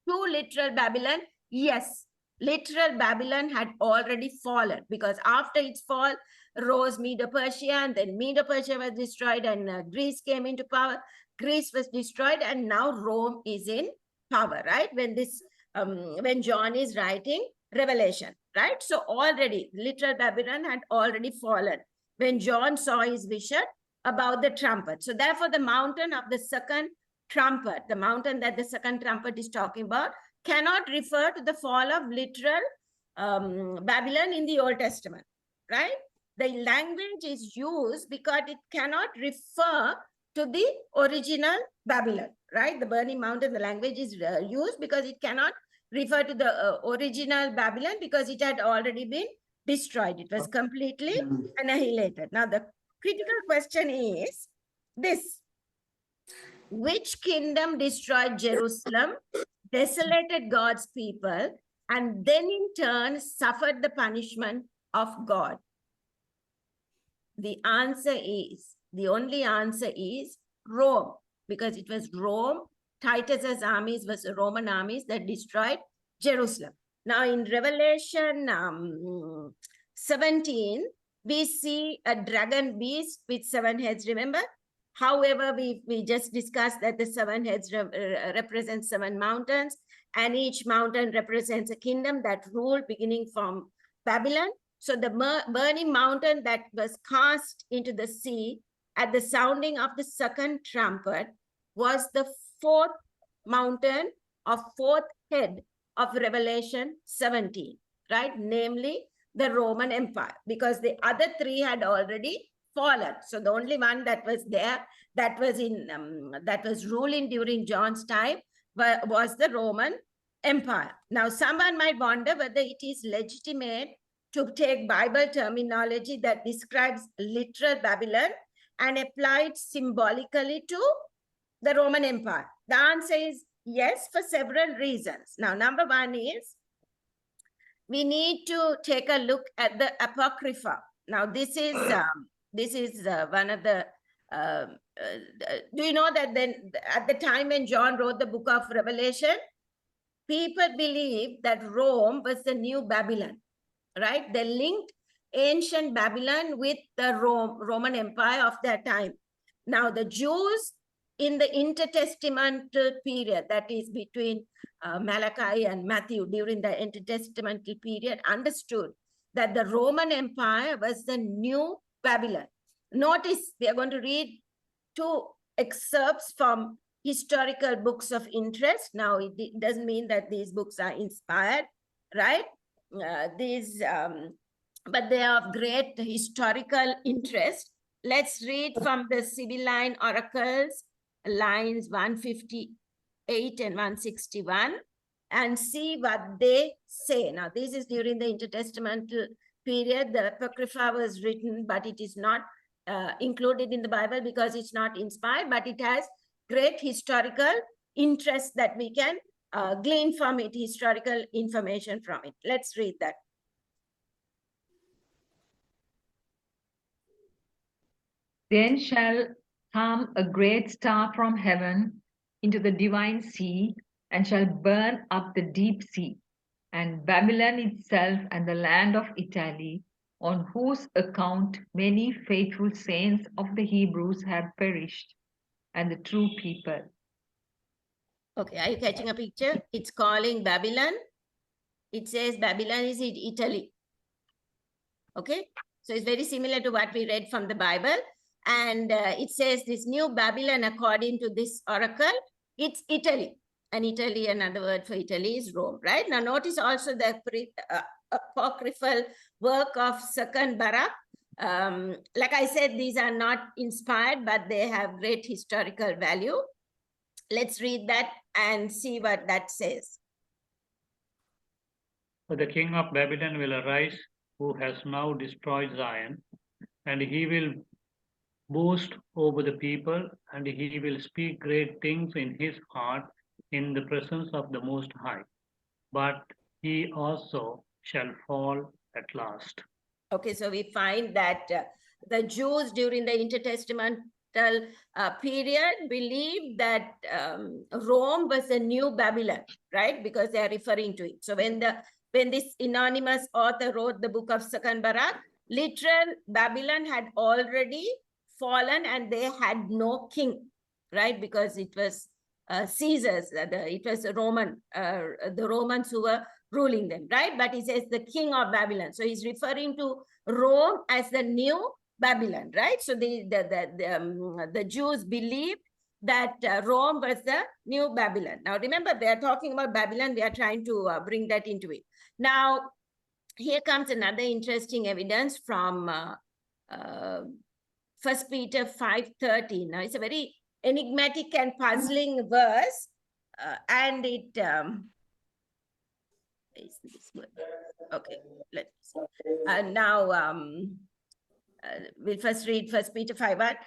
Speaker 1: To literal Babylon, yes, literal Babylon had already fallen, because after its fall rose Medo-Persia, and then Medo-Persia was destroyed, and Greece came into power. Greece was destroyed, and now Rome is in power, right? When John is writing Revelation, right? So already literal Babylon had already fallen when John saw his vision about the trumpet. So therefore, the mountain of the second trumpet, the mountain that the second trumpet is talking about, cannot refer to the fall of literal Babylon in the Old Testament, right? The language is used because it cannot refer to the original Babylon, right? The burning mountain, the language is used because it cannot refer to the original Babylon because it had already been destroyed. It was completely annihilated. Now, the critical question is this: which kingdom destroyed Jerusalem, desolated God's people, and then in turn suffered the punishment of God? The answer is, the only answer is Rome, because it was Rome. Titus's armies was Roman armies that destroyed Jerusalem. Now in Revelation 17, we see a dragon beast with 7 heads, remember? However, we just discussed that the 7 heads represent 7 mountains, and each mountain represents a kingdom that ruled beginning from Babylon. So the burning mountain that was cast into the sea at the sounding of the second trumpet was the 4th mountain or 4th head of Revelation 17, right? Namely, the Roman Empire, because the other 3 had already fallen. So the only one that was there, that was ruling during John's time, was the Roman Empire. Now, someone might wonder whether it is legitimate to take Bible terminology that describes literal Babylon and apply it symbolically to the Roman Empire. The answer is yes, for several reasons. Now, number one is we need to take a look at the Apocrypha. Now, this is one of the, do you know that then at the time when John wrote the book of Revelation, people believed that Rome was the new Babylon, right? They linked ancient Babylon with the Roman Empire of that time. Now, the Jews in the intertestamental period, that is between Malachi and Matthew, during the intertestamental period, understood that the Roman Empire was the new Babylon. Notice we are going to read 2 excerpts from historical books of interest. Now, it doesn't mean that these books are inspired, right? But they are of great historical interest. Let's read from the Sibylline Oracles, lines 158 and 161, and see what they say. Now, this is during the intertestamental period. The Apocrypha was written, but it is not included in the Bible because it's not inspired, but it has great historical interest that we can glean from it, historical information from it. Let's read that.
Speaker 4: Then shall come a great star from heaven into the divine sea, and shall burn up the deep sea, and Babylon itself and the land of Italy, on whose account many faithful saints of the Hebrews have perished, and the true people.
Speaker 1: Okay, are you catching a picture? It's calling Babylon. It says Babylon is in Italy. Okay, so it's very similar to what we read from the Bible. And it says this new Babylon, according to this oracle, it's Italy. And Italy, another word for Italy is Rome, right? Now, notice also the apocryphal work of Second Barak. Like I said, these are not inspired, but they have great historical value. Let's read that and see what that says.
Speaker 3: For the king of Babylon will arise, who has now destroyed Zion, and he will boast over the people, and he will speak great things in his heart in the presence of the Most High. But he also shall fall at last.
Speaker 1: Okay, so we find that the Jews during the intertestamental period believed that Rome was a new Babylon, right? Because they are referring to it. So when this anonymous author wrote the book of Second Barak, literal Babylon had already fallen and they had no king, right? Because it was Caesars, it was the Romans who were ruling them, right? But he says the king of Babylon. So he's referring to Rome as the new Babylon, right? So the Jews believed that Rome was the new Babylon. Now remember, we are talking about Babylon. We are trying to bring that into it. Now, here comes another interesting evidence from 1 Peter 5:13. Now, it's a very enigmatic and puzzling verse, and it is this word. Okay, let's see. We'll first read 1 Peter 5:1.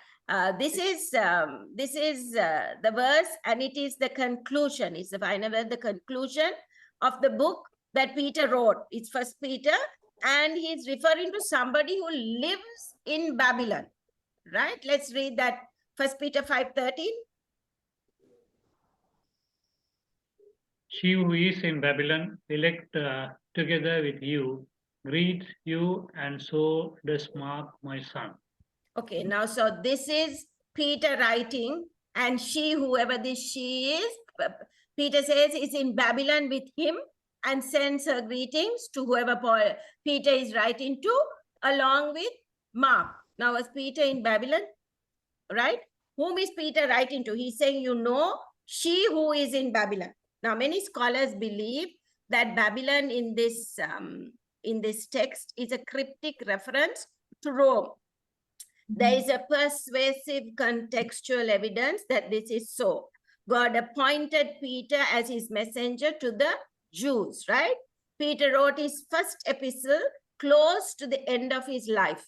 Speaker 1: This is the verse, and it is the conclusion. It's the final word, the conclusion of the book that Peter wrote. It's 1 Peter, and he's referring to somebody who lives in Babylon, right? Let's read that 1 Peter 5:13.
Speaker 3: She who is in Babylon, elect together with you, greets you, and so does Mark, my son.
Speaker 1: Okay, now, so this is Peter writing, and she, whoever this she is, Peter says is in Babylon with him and sends her greetings to whoever Peter is writing to, along with Mark. Now, was Peter in Babylon, right? Whom is Peter writing to? He's saying, you know, she who is in Babylon. Now, many scholars believe that Babylon in this text is a cryptic reference to Rome. There is a persuasive contextual evidence that this is so. God appointed Peter as his messenger to the Jews, right? Peter wrote his first epistle close to the end of his life.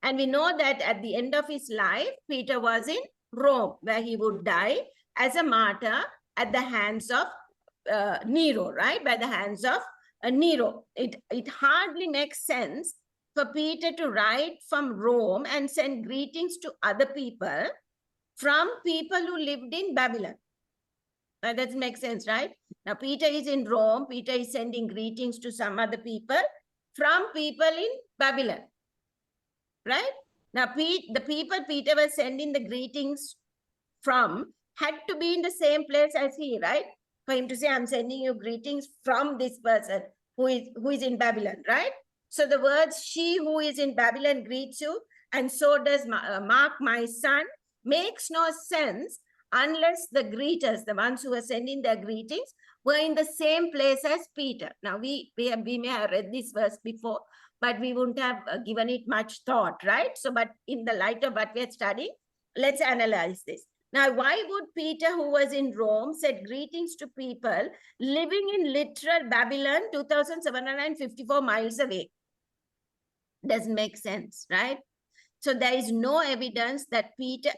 Speaker 1: And we know that at the end of his life, Peter was in Rome, where he would die as a martyr at the hands of Nero, right? By the hands of Nero. It hardly makes sense for Peter to write from Rome and send greetings to other people from people who lived in Babylon. That doesn't make sense, right? Now, Peter is in Rome. Peter is sending greetings to some other people from people in Babylon, right? Now, the people Peter was sending the greetings from had to be in the same place as he, right? For him to say, I'm sending you greetings from this person who is in Babylon, right? So the words, she who is in Babylon greets you, and so does Mark, my son, makes no sense unless the greeters, the ones who are sending their greetings, were in the same place as Peter. Now, we may have read this verse before, but we wouldn't have given it much thought, right? So, but in the light of what we're studying, let's analyze this. Now, why would Peter, who was in Rome, said greetings to people living in literal Babylon, 2,754 miles away? Doesn't make sense, right? So there is no evidence that Peter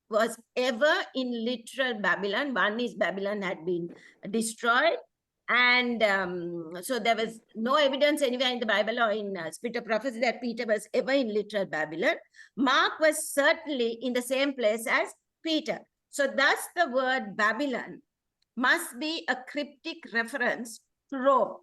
Speaker 1: was ever in literal Babylon. One is Babylon had been destroyed. And so there was no evidence anywhere in the Bible or in Spirit of Prophecy that Peter was ever in literal Babylon. Mark was certainly in the same place as Peter. So thus the word Babylon must be a cryptic reference to Rome,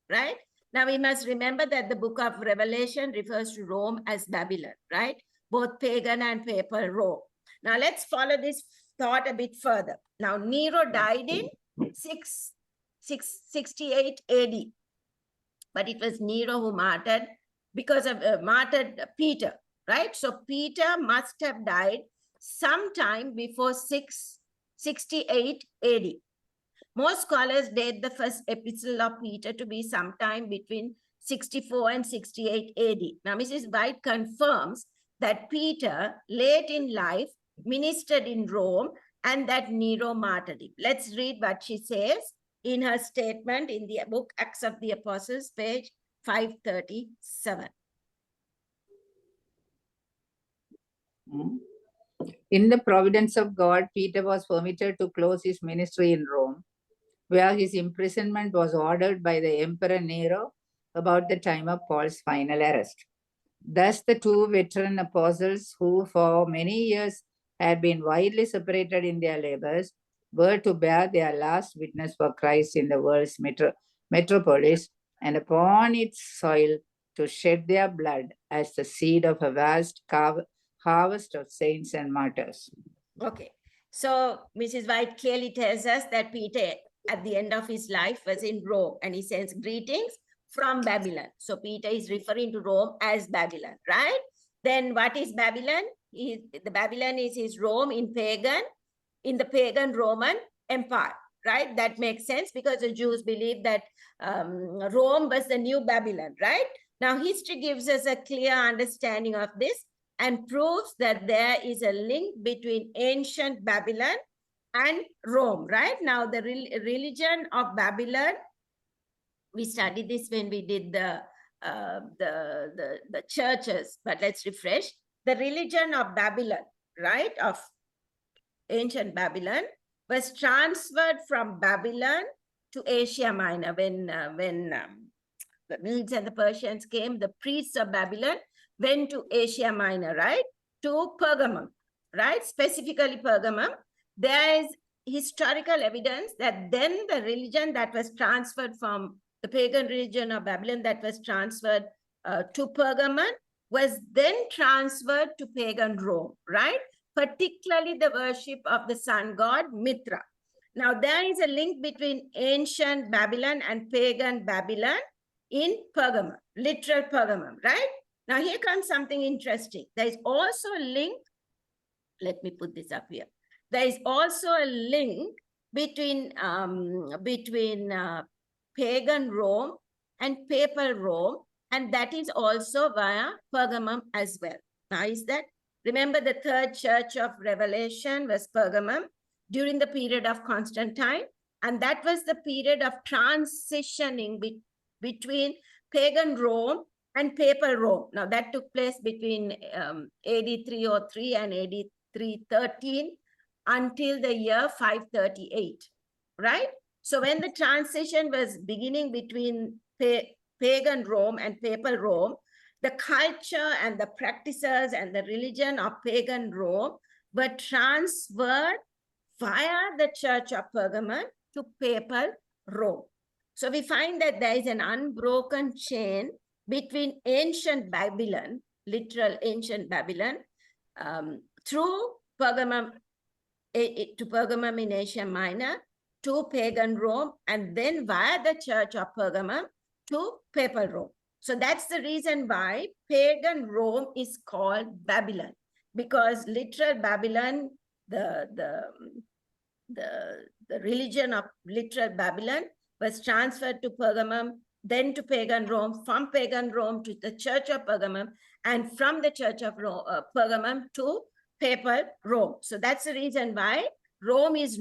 Speaker 1: right? Now we must remember that the book of Revelation refers to Rome as Babylon, right? Both pagan and papal Rome. Now let's follow this thought a bit further. Now Nero died in 668 AD, but it was Nero who martyred Peter, right? So Peter must have died sometime before 668 AD. Most scholars date the first epistle of Peter to be sometime between 64 and 68 AD. Now, Mrs. White confirms that Peter, late in life, ministered in Rome and that Nero martyred him. Let's read what she says in her statement in the book Acts of the Apostles, page 537.
Speaker 2: In the providence of God, Peter was permitted to close his ministry in Rome, where his imprisonment was ordered by the Emperor Nero about the time of Paul's final arrest. Thus, the two veteran apostles, who for many years had been widely separated in their labors, were to bear their last witness for Christ in the world's metropolis, and upon its soil to shed their blood as the seed of a vast harvest of saints and martyrs.
Speaker 1: Okay, so Mrs. White clearly tells us that Peter, at the end of his life, was in Rome, and he sends greetings from Babylon. So Peter is referring to Rome as Babylon, right? Then what is Babylon? The Babylon is his Rome in the pagan Roman Empire. right? That makes sense because the Jews believe that Rome was the new Babylon, right? Now, history gives us a clear understanding of this and proves that there is a link between ancient Babylon and Rome, right? Now, the religion of Babylon, we studied this when we did the churches, but let's refresh. The religion of Babylon, right, of ancient Babylon, was transferred from Babylon to Asia Minor. When the Medes and the Persians came, the priests of Babylon went to Asia Minor, right, to Pergamum, right, specifically Pergamum. There is historical evidence that then the religion that was transferred from the pagan religion of Babylon that was transferred to Pergamum was then transferred to pagan Rome, right? Particularly the worship of the sun god Mithra. Now, there is a link between ancient Babylon and pagan Babylon in Pergamum, literal Pergamum, right? Now, here comes something interesting. There is also a link. Let me put this up here. There is also a link between pagan Rome and papal Rome, and that is also via Pergamum as well. Now, is that? Remember, the third church of Revelation was Pergamum during the period of Constantine, and that was the period of transitioning between pagan Rome and papal Rome. Now, that took place between AD 303 and AD 313 until the year 538, right? So when the transition was beginning between pagan Rome and papal Rome, the culture and the practices and the religion of pagan Rome were transferred via the church of Pergamum to papal Rome. So we find that there is an unbroken chain between ancient Babylon, literal ancient Babylon, through Pergamum to Pergamum in Asia Minor, to pagan Rome, and then via the church of Pergamum to papal Rome. So that's the reason why pagan Rome is called Babylon, because literal Babylon, the religion of literal Babylon was transferred to Pergamum, then to pagan Rome, from pagan Rome to the church of Pergamum, and from the church of Pergamum to papal Rome. So that's the reason why Rome is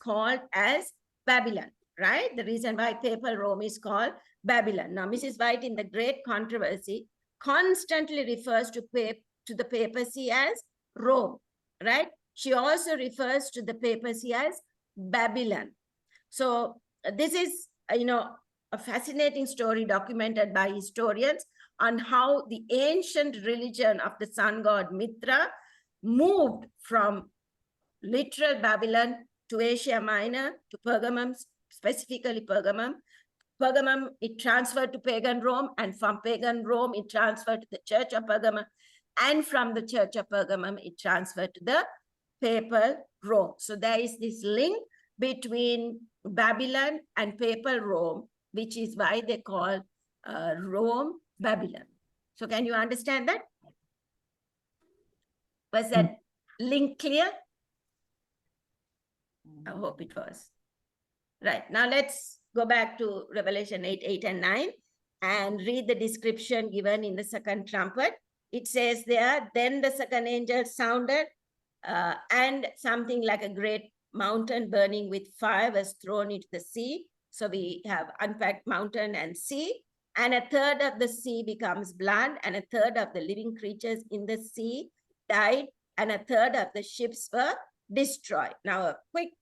Speaker 1: called as Babylon, right? The reason why papal Rome is called Babylon. Now, Mrs. White in The Great Controversy constantly refers to the papacy as Rome, right? She also refers to the papacy as Babylon. So this is, a fascinating story documented by historians on how the ancient religion of the sun god Mithra moved from literal Babylon to Asia Minor, to Pergamum, specifically Pergamum. Pergamum, it transferred to pagan Rome, and from pagan Rome, it transferred to the church of Pergamum, and from the church of Pergamum, it transferred to the papal Rome. So there is this link between Babylon and papal Rome, which is why they call Rome Babylon. So can you understand that? Was that link clear? I hope it was. Right, now let's go back to Revelation 8, 8 and 9 and read the description given in the second trumpet. It says there, then the second angel sounded and something like a great mountain burning with fire was thrown into the sea. So we have unpacked mountain and sea, and a third of the sea becomes blood, and a third of the living creatures in the sea died, and a third of the ships were destroyed. Now, a quick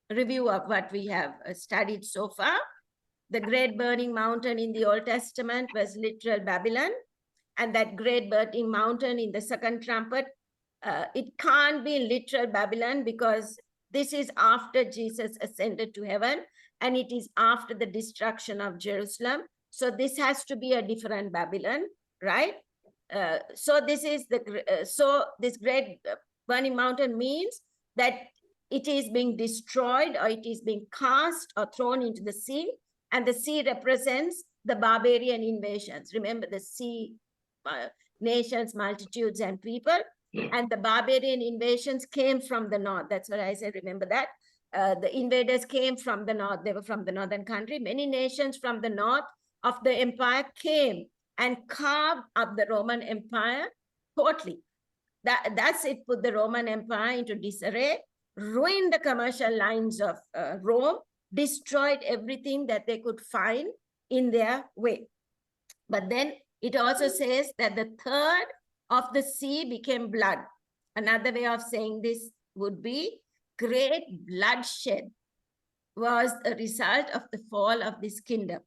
Speaker 1: review of what we have studied so far. The great burning mountain in the Old Testament was literal Babylon, and that great burning mountain in the second trumpet, it can't be literal Babylon because this is after Jesus ascended to heaven, and it is after the destruction of Jerusalem. So this has to be a different Babylon, right? So this great burning mountain means that it is being destroyed, or it is being cast or thrown into the sea, and the sea represents the barbarian invasions. Remember, the sea, nations, multitudes, and people, and the barbarian invasions came from the north. That's what I said, remember that. the invaders came from the north. They were from the northern country. Many nations from the north of the empire came and carved up the Roman Empire totally. That's it, put the Roman Empire into disarray, ruined the commercial lines of Rome, destroyed everything that they could find in their way. But then it also says that the third of the sea became blood. Another way of saying this would be great bloodshed was a result of the fall of this kingdom.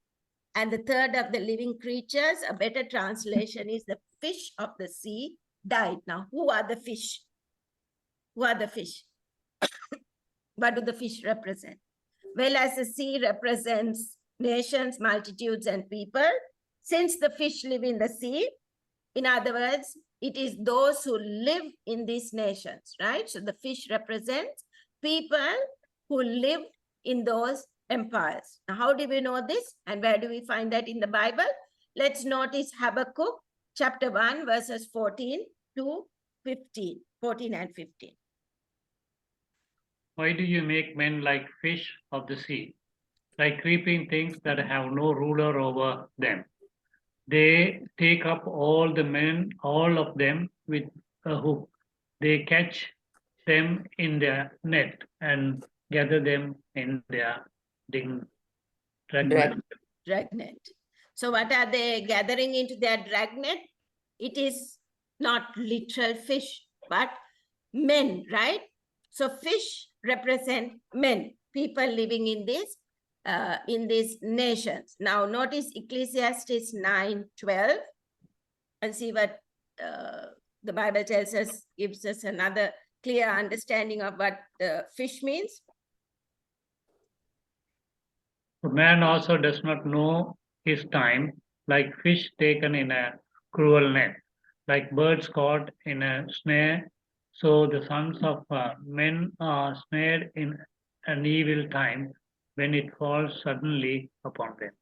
Speaker 1: And the third of the living creatures, a better translation is the fish of the sea died. Now, who are the fish? Who are the fish? What do the fish represent? Well, as the sea represents nations, multitudes, and people, since the fish live in the sea, in other words, it is those who live in these nations, right? So the fish represents people who lived in those empires. Now, how do we know this? And where do we find that in the Bible? Let's notice Habakkuk chapter 1, verses 14 to 15, 14 and 15.
Speaker 3: Why do you make men like fish of the sea, like creeping things that have no ruler over them? They take up all the men, all of them with a hook. They catch them in their net and gather them in their dragnet.
Speaker 1: Dragnet. So what are they gathering into their dragnet? It is not literal fish, but men, right? So fish represent men, people living in these nations. Now notice Ecclesiastes 9:12 and see what the Bible tells us, gives us another clear understanding of what fish means.
Speaker 3: Man also does not know his time, like fish taken in a cruel net, like birds caught in a snare. So the sons of men are snared in an evil time when it falls suddenly upon them.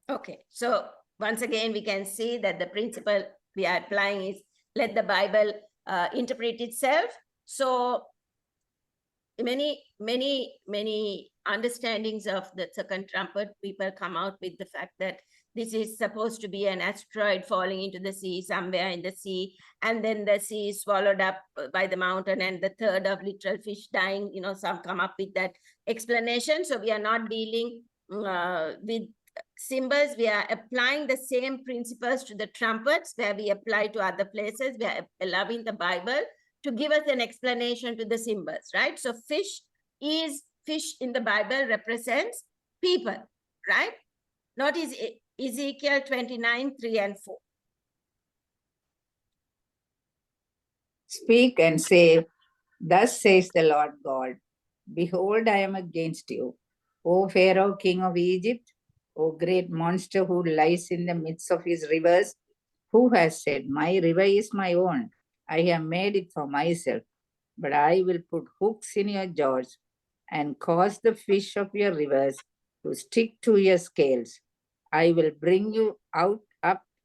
Speaker 1: Okay, so once again, we can see that the principle we are applying is let the Bible interpret itself. So many understandings of the second trumpet, people come out with the fact that this is supposed to be an asteroid falling into the sea, somewhere in the sea, and then the sea is swallowed up by the mountain, and the third of literal fish dying. You know, some come up with that explanation. So we are not dealing with symbols. We are applying the same principles to the trumpets where we apply to other places. We are allowing the Bible to give us an explanation to the symbols, right? So fish in the Bible represents people, right? Notice Ezekiel 29:3 and 4.
Speaker 2: Speak and say, thus says the Lord God, behold, I am against you, O Pharaoh, king of Egypt, O great monster who lies in the midst of his rivers, who has said, my river is my own, I have made it for myself, but I will put hooks in your jaws and cause the fish of your rivers to stick to your scales. I will bring you up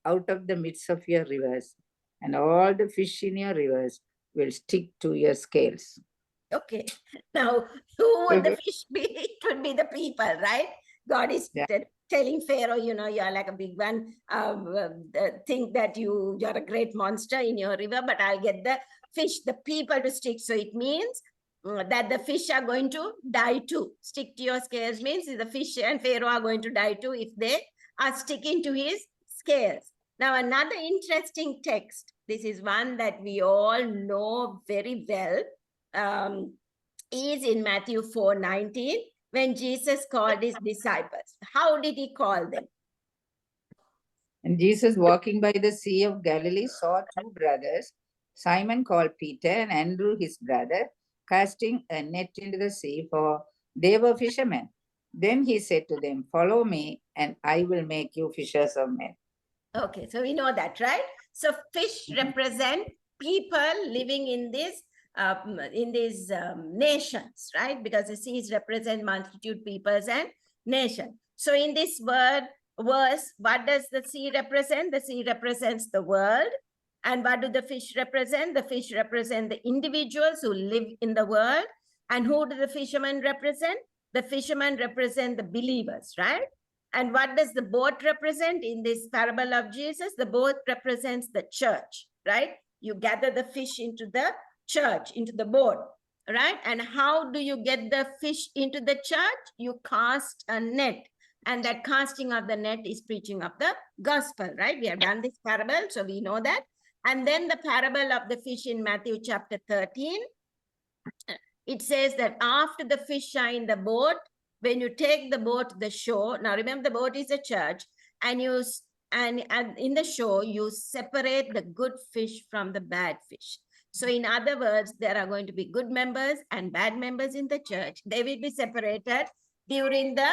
Speaker 2: out of the midst of your rivers, and all the fish in your rivers will stick to your scales.
Speaker 1: Okay, now who would the fish be? It would be the people, right? God is telling Pharaoh, you know, you're like a big one. Think that you're a great monster in your river, but I'll get the fish, the people to stick. So it means that the fish are going to die too. Stick to your scales means the fish and Pharaoh are going to die too if they are sticking to his scales. Now, another interesting text, this is one that we all know very well, is in Matthew 4:19, when Jesus called his disciples. How did he call them?
Speaker 2: And Jesus, walking by the Sea of Galilee, saw two brothers, Simon called Peter and Andrew his brother, casting a net into the sea, for they were fishermen. Then he said to them, follow me, and I will make you fishers of men.
Speaker 1: Okay, so we know that, right? So fish represent people living in these nations, right? Because the seas represent multitude, peoples, and nation. So in this verse, what does the sea represent? The sea represents the world. And what do the fish represent? The fish represent the individuals who live in the world. And who do the fishermen represent? The fishermen represent the believers, right? And what does the boat represent in this parable of Jesus? The boat represents the church, right? You gather the fish into the church, into the boat, right? And how do you get the fish into the church? You cast a net. And that casting of the net is preaching of the gospel, right? We have done this parable, so we know that. And then the parable of the fish in Matthew chapter 13, it says that after the fish are in the boat, when you take the boat to the shore, now remember the boat is a church, and in the shore, you separate the good fish from the bad fish. So in other words, there are going to be good members and bad members in the church. They will be separated during the,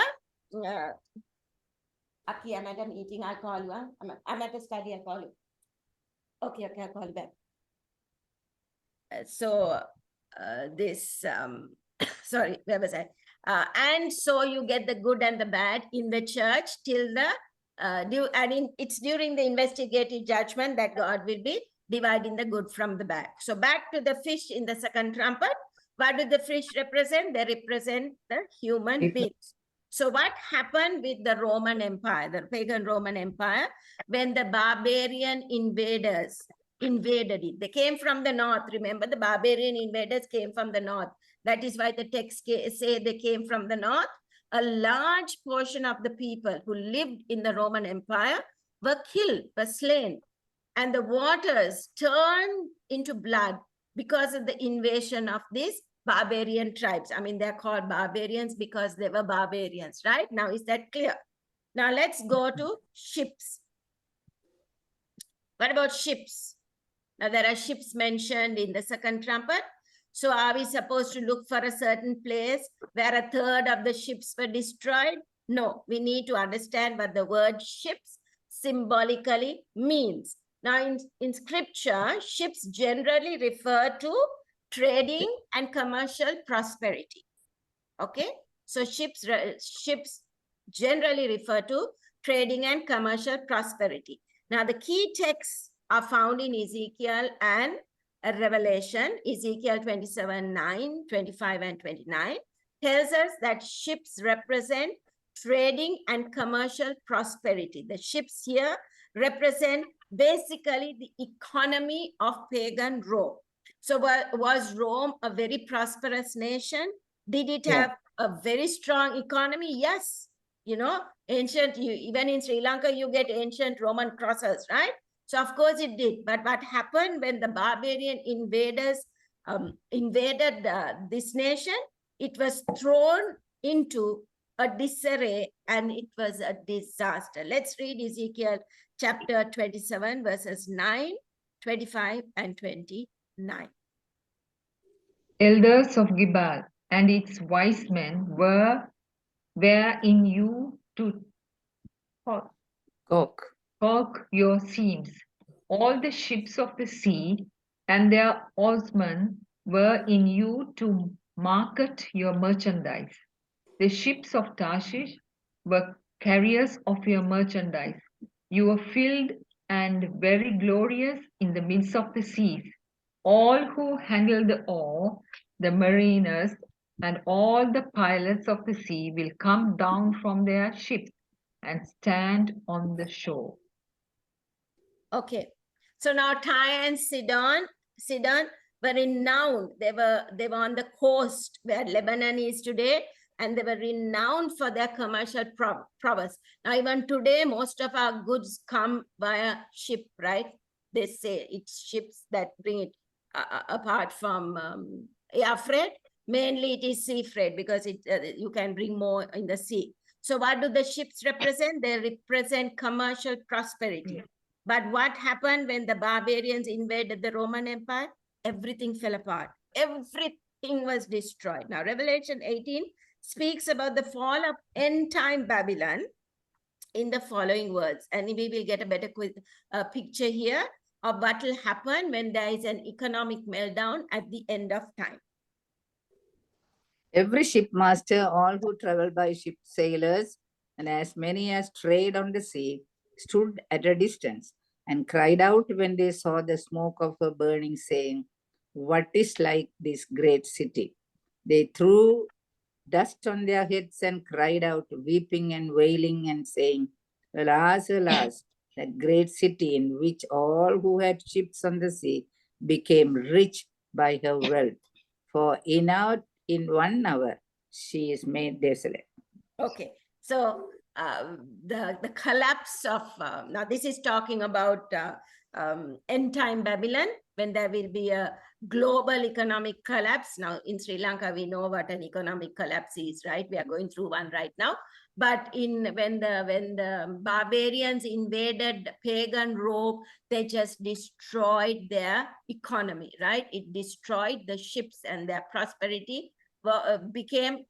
Speaker 1: Aki, I'm at a meeting, I'll call you. Huh? I'm at a study, I'll call you. Okay, I'll call you back. Sorry, where was I? And so you get the good and the bad in the church till it's during the investigative judgment that God will be dividing the good from the bad. So back to the fish in the second trumpet. What do the fish represent? They represent the human beings. So what happened with the Roman Empire, the pagan Roman Empire, when the barbarian invaders invaded it? They came from the north. Remember, the barbarian invaders came from the north. That is why the text say they came from the north. A large portion of the people who lived in the Roman Empire were killed, were slain. And the waters turned into blood because of the invasion of these barbarian tribes. I mean, they're called barbarians because they were barbarians, right? Now, is that clear? Now, let's go to ships. What about ships? Now, there are ships mentioned in the second trumpet. So are we supposed to look for a certain place where a third of the ships were destroyed? No, we need to understand what the word ships symbolically means. Now, in scripture, ships generally refer to trading and commercial prosperity. Okay, so ships generally refer to trading and commercial prosperity. Now, the key texts are found in Ezekiel and Revelation. Ezekiel 27:9, 25 and 29 tells us that ships represent trading and commercial prosperity. The ships here represent basically the economy of pagan Rome. So was Rome a very prosperous nation? Did it have a very strong economy? Yes. You know, even in Sri Lanka, you get ancient Roman crosses, right? So of course it did. But what happened when the barbarian invaders invaded this nation? It was thrown into a disarray and it was a disaster. Let's read Ezekiel chapter 27, verses 9, 25 and 29.
Speaker 4: Elders of Gibal and its wise men were in you to caulk your seams. All the ships of the sea and their oarsmen were in you to market your merchandise. The ships of Tarshish were carriers of your merchandise. You were filled and very glorious in the midst of the seas. All who handle the oar, the mariners, and all the pilots of the sea will come down from their ships and stand on the shore.
Speaker 1: Okay, so now Tyre and Sidon were renowned. They were on the coast where Lebanon is today, and they were renowned for their commercial prowess. Now, even today, most of our goods come via ship, right? They say it's ships that bring it, apart from air freight. Mainly it is sea freight because you can bring more in the sea. So what do the ships represent? They represent commercial prosperity. But what happened when the barbarians invaded the Roman Empire? Everything fell apart. Everything was destroyed. Now, Revelation 18 speaks about the fall of end-time Babylon in the following words. And we will get a better picture here of what will happen when there is an economic meltdown at the end of time.
Speaker 2: Every shipmaster, all who travel by ship, sailors, and as many as trade on the sea, stood at a distance and cried out when they saw the smoke of her burning, saying, "What is like this great city?" They threw dust on their heads and cried out, weeping and wailing and saying, Alas, alas, that great city in which all who had ships on the sea became rich by her wealth. For in 1 hour she is made desolate.
Speaker 1: Okay, so the collapse of, now this is talking about end time Babylon, when there will be a global economic collapse. Now in Sri Lanka, we know what an economic collapse is, right? We are going through one right now. But when the barbarians invaded pagan Rome, they just destroyed their economy, right? It destroyed the ships, and their prosperity became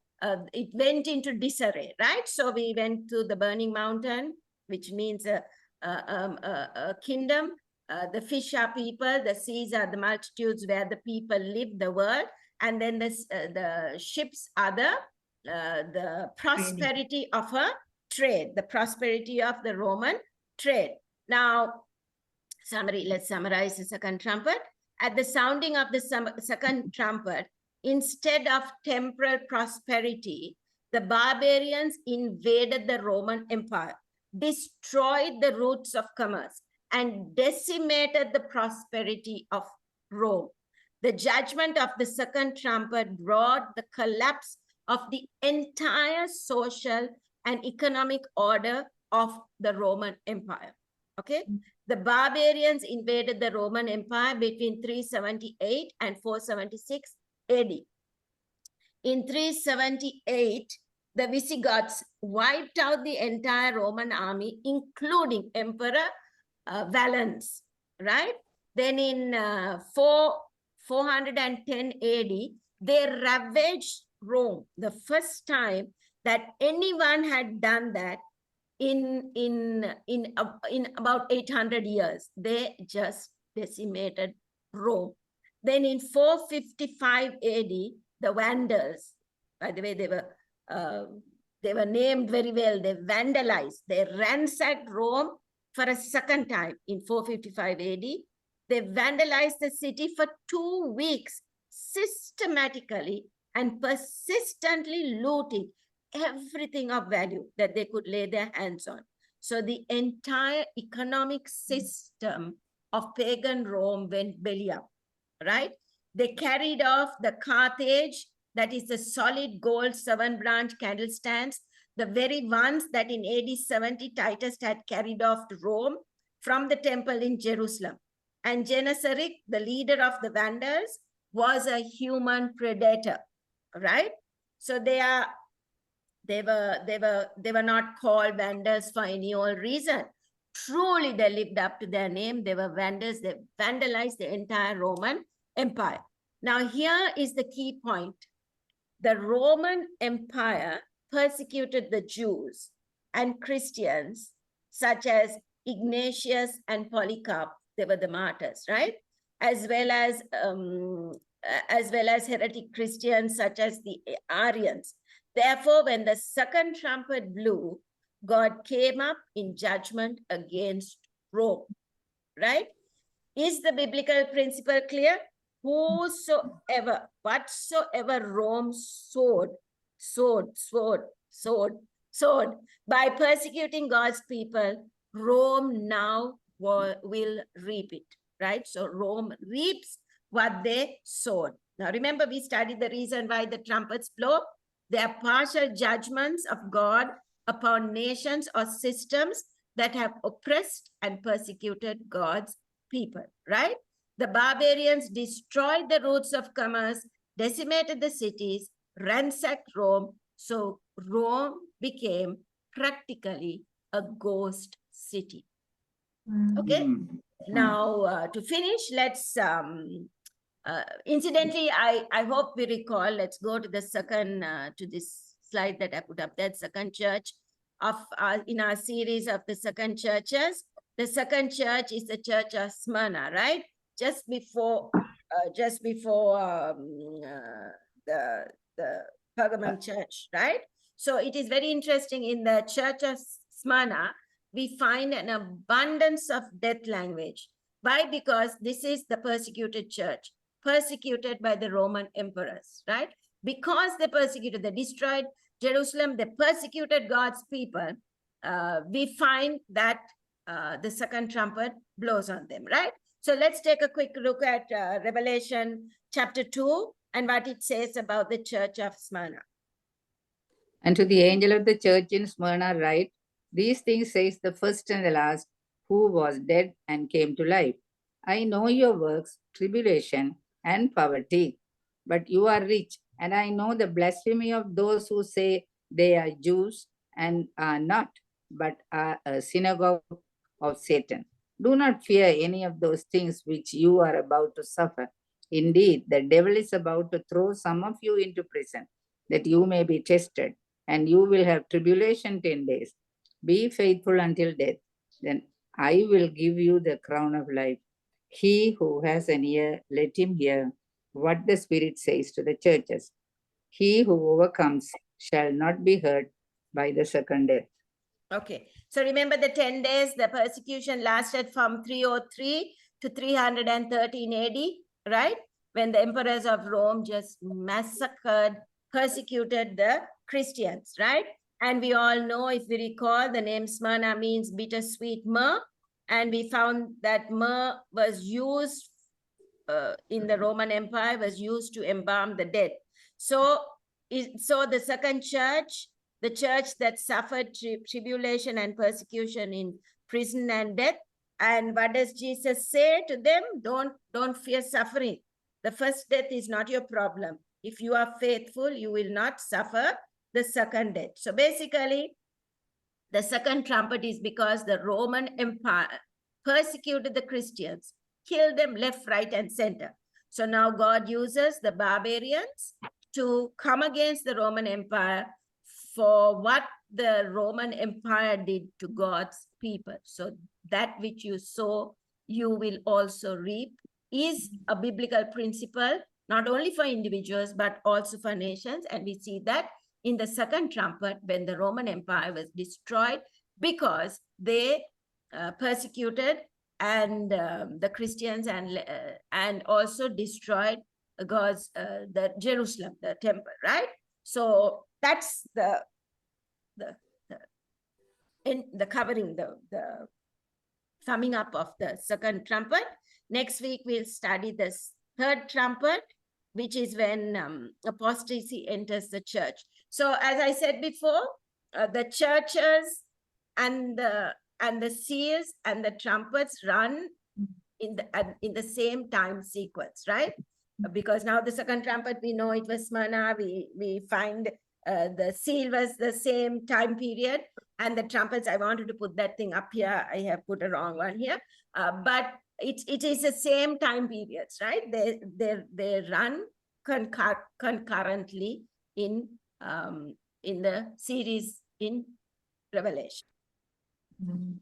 Speaker 1: it went into disarray, right? So we went to the burning mountain, which means a kingdom. The fish are people, the seas are the multitudes where the people live, the world, and then the ships are the prosperity of a trade, the prosperity of the Roman trade. Now, let's summarize the second trumpet. At the sounding of the second trumpet, instead of temporal prosperity, the barbarians invaded the Roman Empire, destroyed the roots of commerce, and decimated the prosperity of Rome. The judgment of the second trumpet brought the collapse of the entire social and economic order of the Roman Empire. Okay? The barbarians invaded the Roman Empire between 378 and 476 AD. In 378, the Visigoths wiped out the entire Roman army, including Emperor Valens, right? Then in 410 AD, they ravaged Rome, the first time that anyone had done that in about 800 years. They just decimated Rome. Then in 455 AD, the Vandals, by the way, they were named very well. They vandalized, they ransacked Rome for a second time in 455 AD. They vandalized the city for 2 weeks, systematically and persistently looting everything of value that they could lay their hands on. So the entire economic system of pagan Rome went belly up, right? They carried off the Carthage, that is the solid gold 7-branch candlestands, the very ones that in AD 70 Titus had carried off to Rome from the temple in Jerusalem. And Gennesaric, the leader of the Vandals, was a human predator, right? So they were not called Vandals for any old reason. Truly, they lived up to their name. They were Vandals. They vandalized the entire Roman Empire. Now, here is the key point. The Roman Empire persecuted the Jews and Christians, such as Ignatius and Polycarp. They were the martyrs, right? As well as heretic Christians, such as the Arians. Therefore, when the second trumpet blew, God came up in judgment against Rome, right? Is the biblical principle clear? Whatsoever Rome sowed by persecuting God's people, Rome now will reap it, right? So Rome reaps what they sowed. Now remember, we studied the reason why the trumpets blow. They are partial judgments of God upon nations or systems that have oppressed and persecuted God's people, right? The barbarians destroyed the roots of commerce, decimated the cities, ransacked Rome. So Rome became practically a ghost city. Okay. Now, to finish, let's, incidentally, I hope we recall, let's go to the second, to this slide that I put up there, second church of, in our series of the second churches. The second church is the church of Smyrna, right? Just before the Pergamum church, right? So it is very interesting. In the church of Smyrna, we find an abundance of death language. Why? Because this is the persecuted church, persecuted by the Roman emperors, right? because they persecuted, they destroyed Jerusalem, they persecuted God's people, we find that the second trumpet blows on them, right? So let's take a quick look at Revelation chapter 2 and what it says about the church of Smyrna.
Speaker 2: And to the angel of the church in Smyrna write, these things says the first and the last, who was dead and came to life. I know your works, tribulation, and poverty, but you are rich, and I know the blasphemy of those who say they are Jews and are not, but are a synagogue of Satan. Do not fear any of those things which you are about to suffer. Indeed, the devil is about to throw some of you into prison, that you may be tested, and you will have tribulation 10 days. Be faithful until death, then I will give you the crown of life. He who has an ear, let him hear what the Spirit says to the churches. He who overcomes shall not be hurt by the second death.
Speaker 1: Okay, so remember the 10 days, the persecution lasted from 303 to 313 AD, right? When the emperors of Rome just massacred, persecuted the Christians, right? And we all know, if we recall, the name Smyrna means bittersweet myrrh. And we found that myrrh was used in the Roman Empire, was used to embalm the dead. So the second church, the church that suffered tribulation and persecution in prison and death. And what does Jesus say to them? Don't fear suffering. The first death is not your problem. If you are faithful, you will not suffer the second death. So basically, the second trumpet is because the Roman Empire persecuted the Christians, killed them left, right, and center. So now God uses the barbarians to come against the Roman Empire for what the Roman Empire did to God's people. So that which you sow, you will also reap, is a biblical principle, not only for individuals, but also for nations. And we see that in the second trumpet, when the Roman Empire was destroyed because they persecuted and the Christians, and also destroyed God's the Jerusalem, the temple, right? So that's the covering, the summing up of the second trumpet. Next week we'll study the third trumpet, which is when apostasy enters the church. So as I said before, the churches and the seals and the trumpets run in the same time sequence, right? Because now the second trumpet, we know it was Smyrna. We find the seal was the same time period, and the trumpets, I wanted to put that thing up here. I have put a wrong one here, but it is the same time periods, right? They run concurrently in the series in Revelation.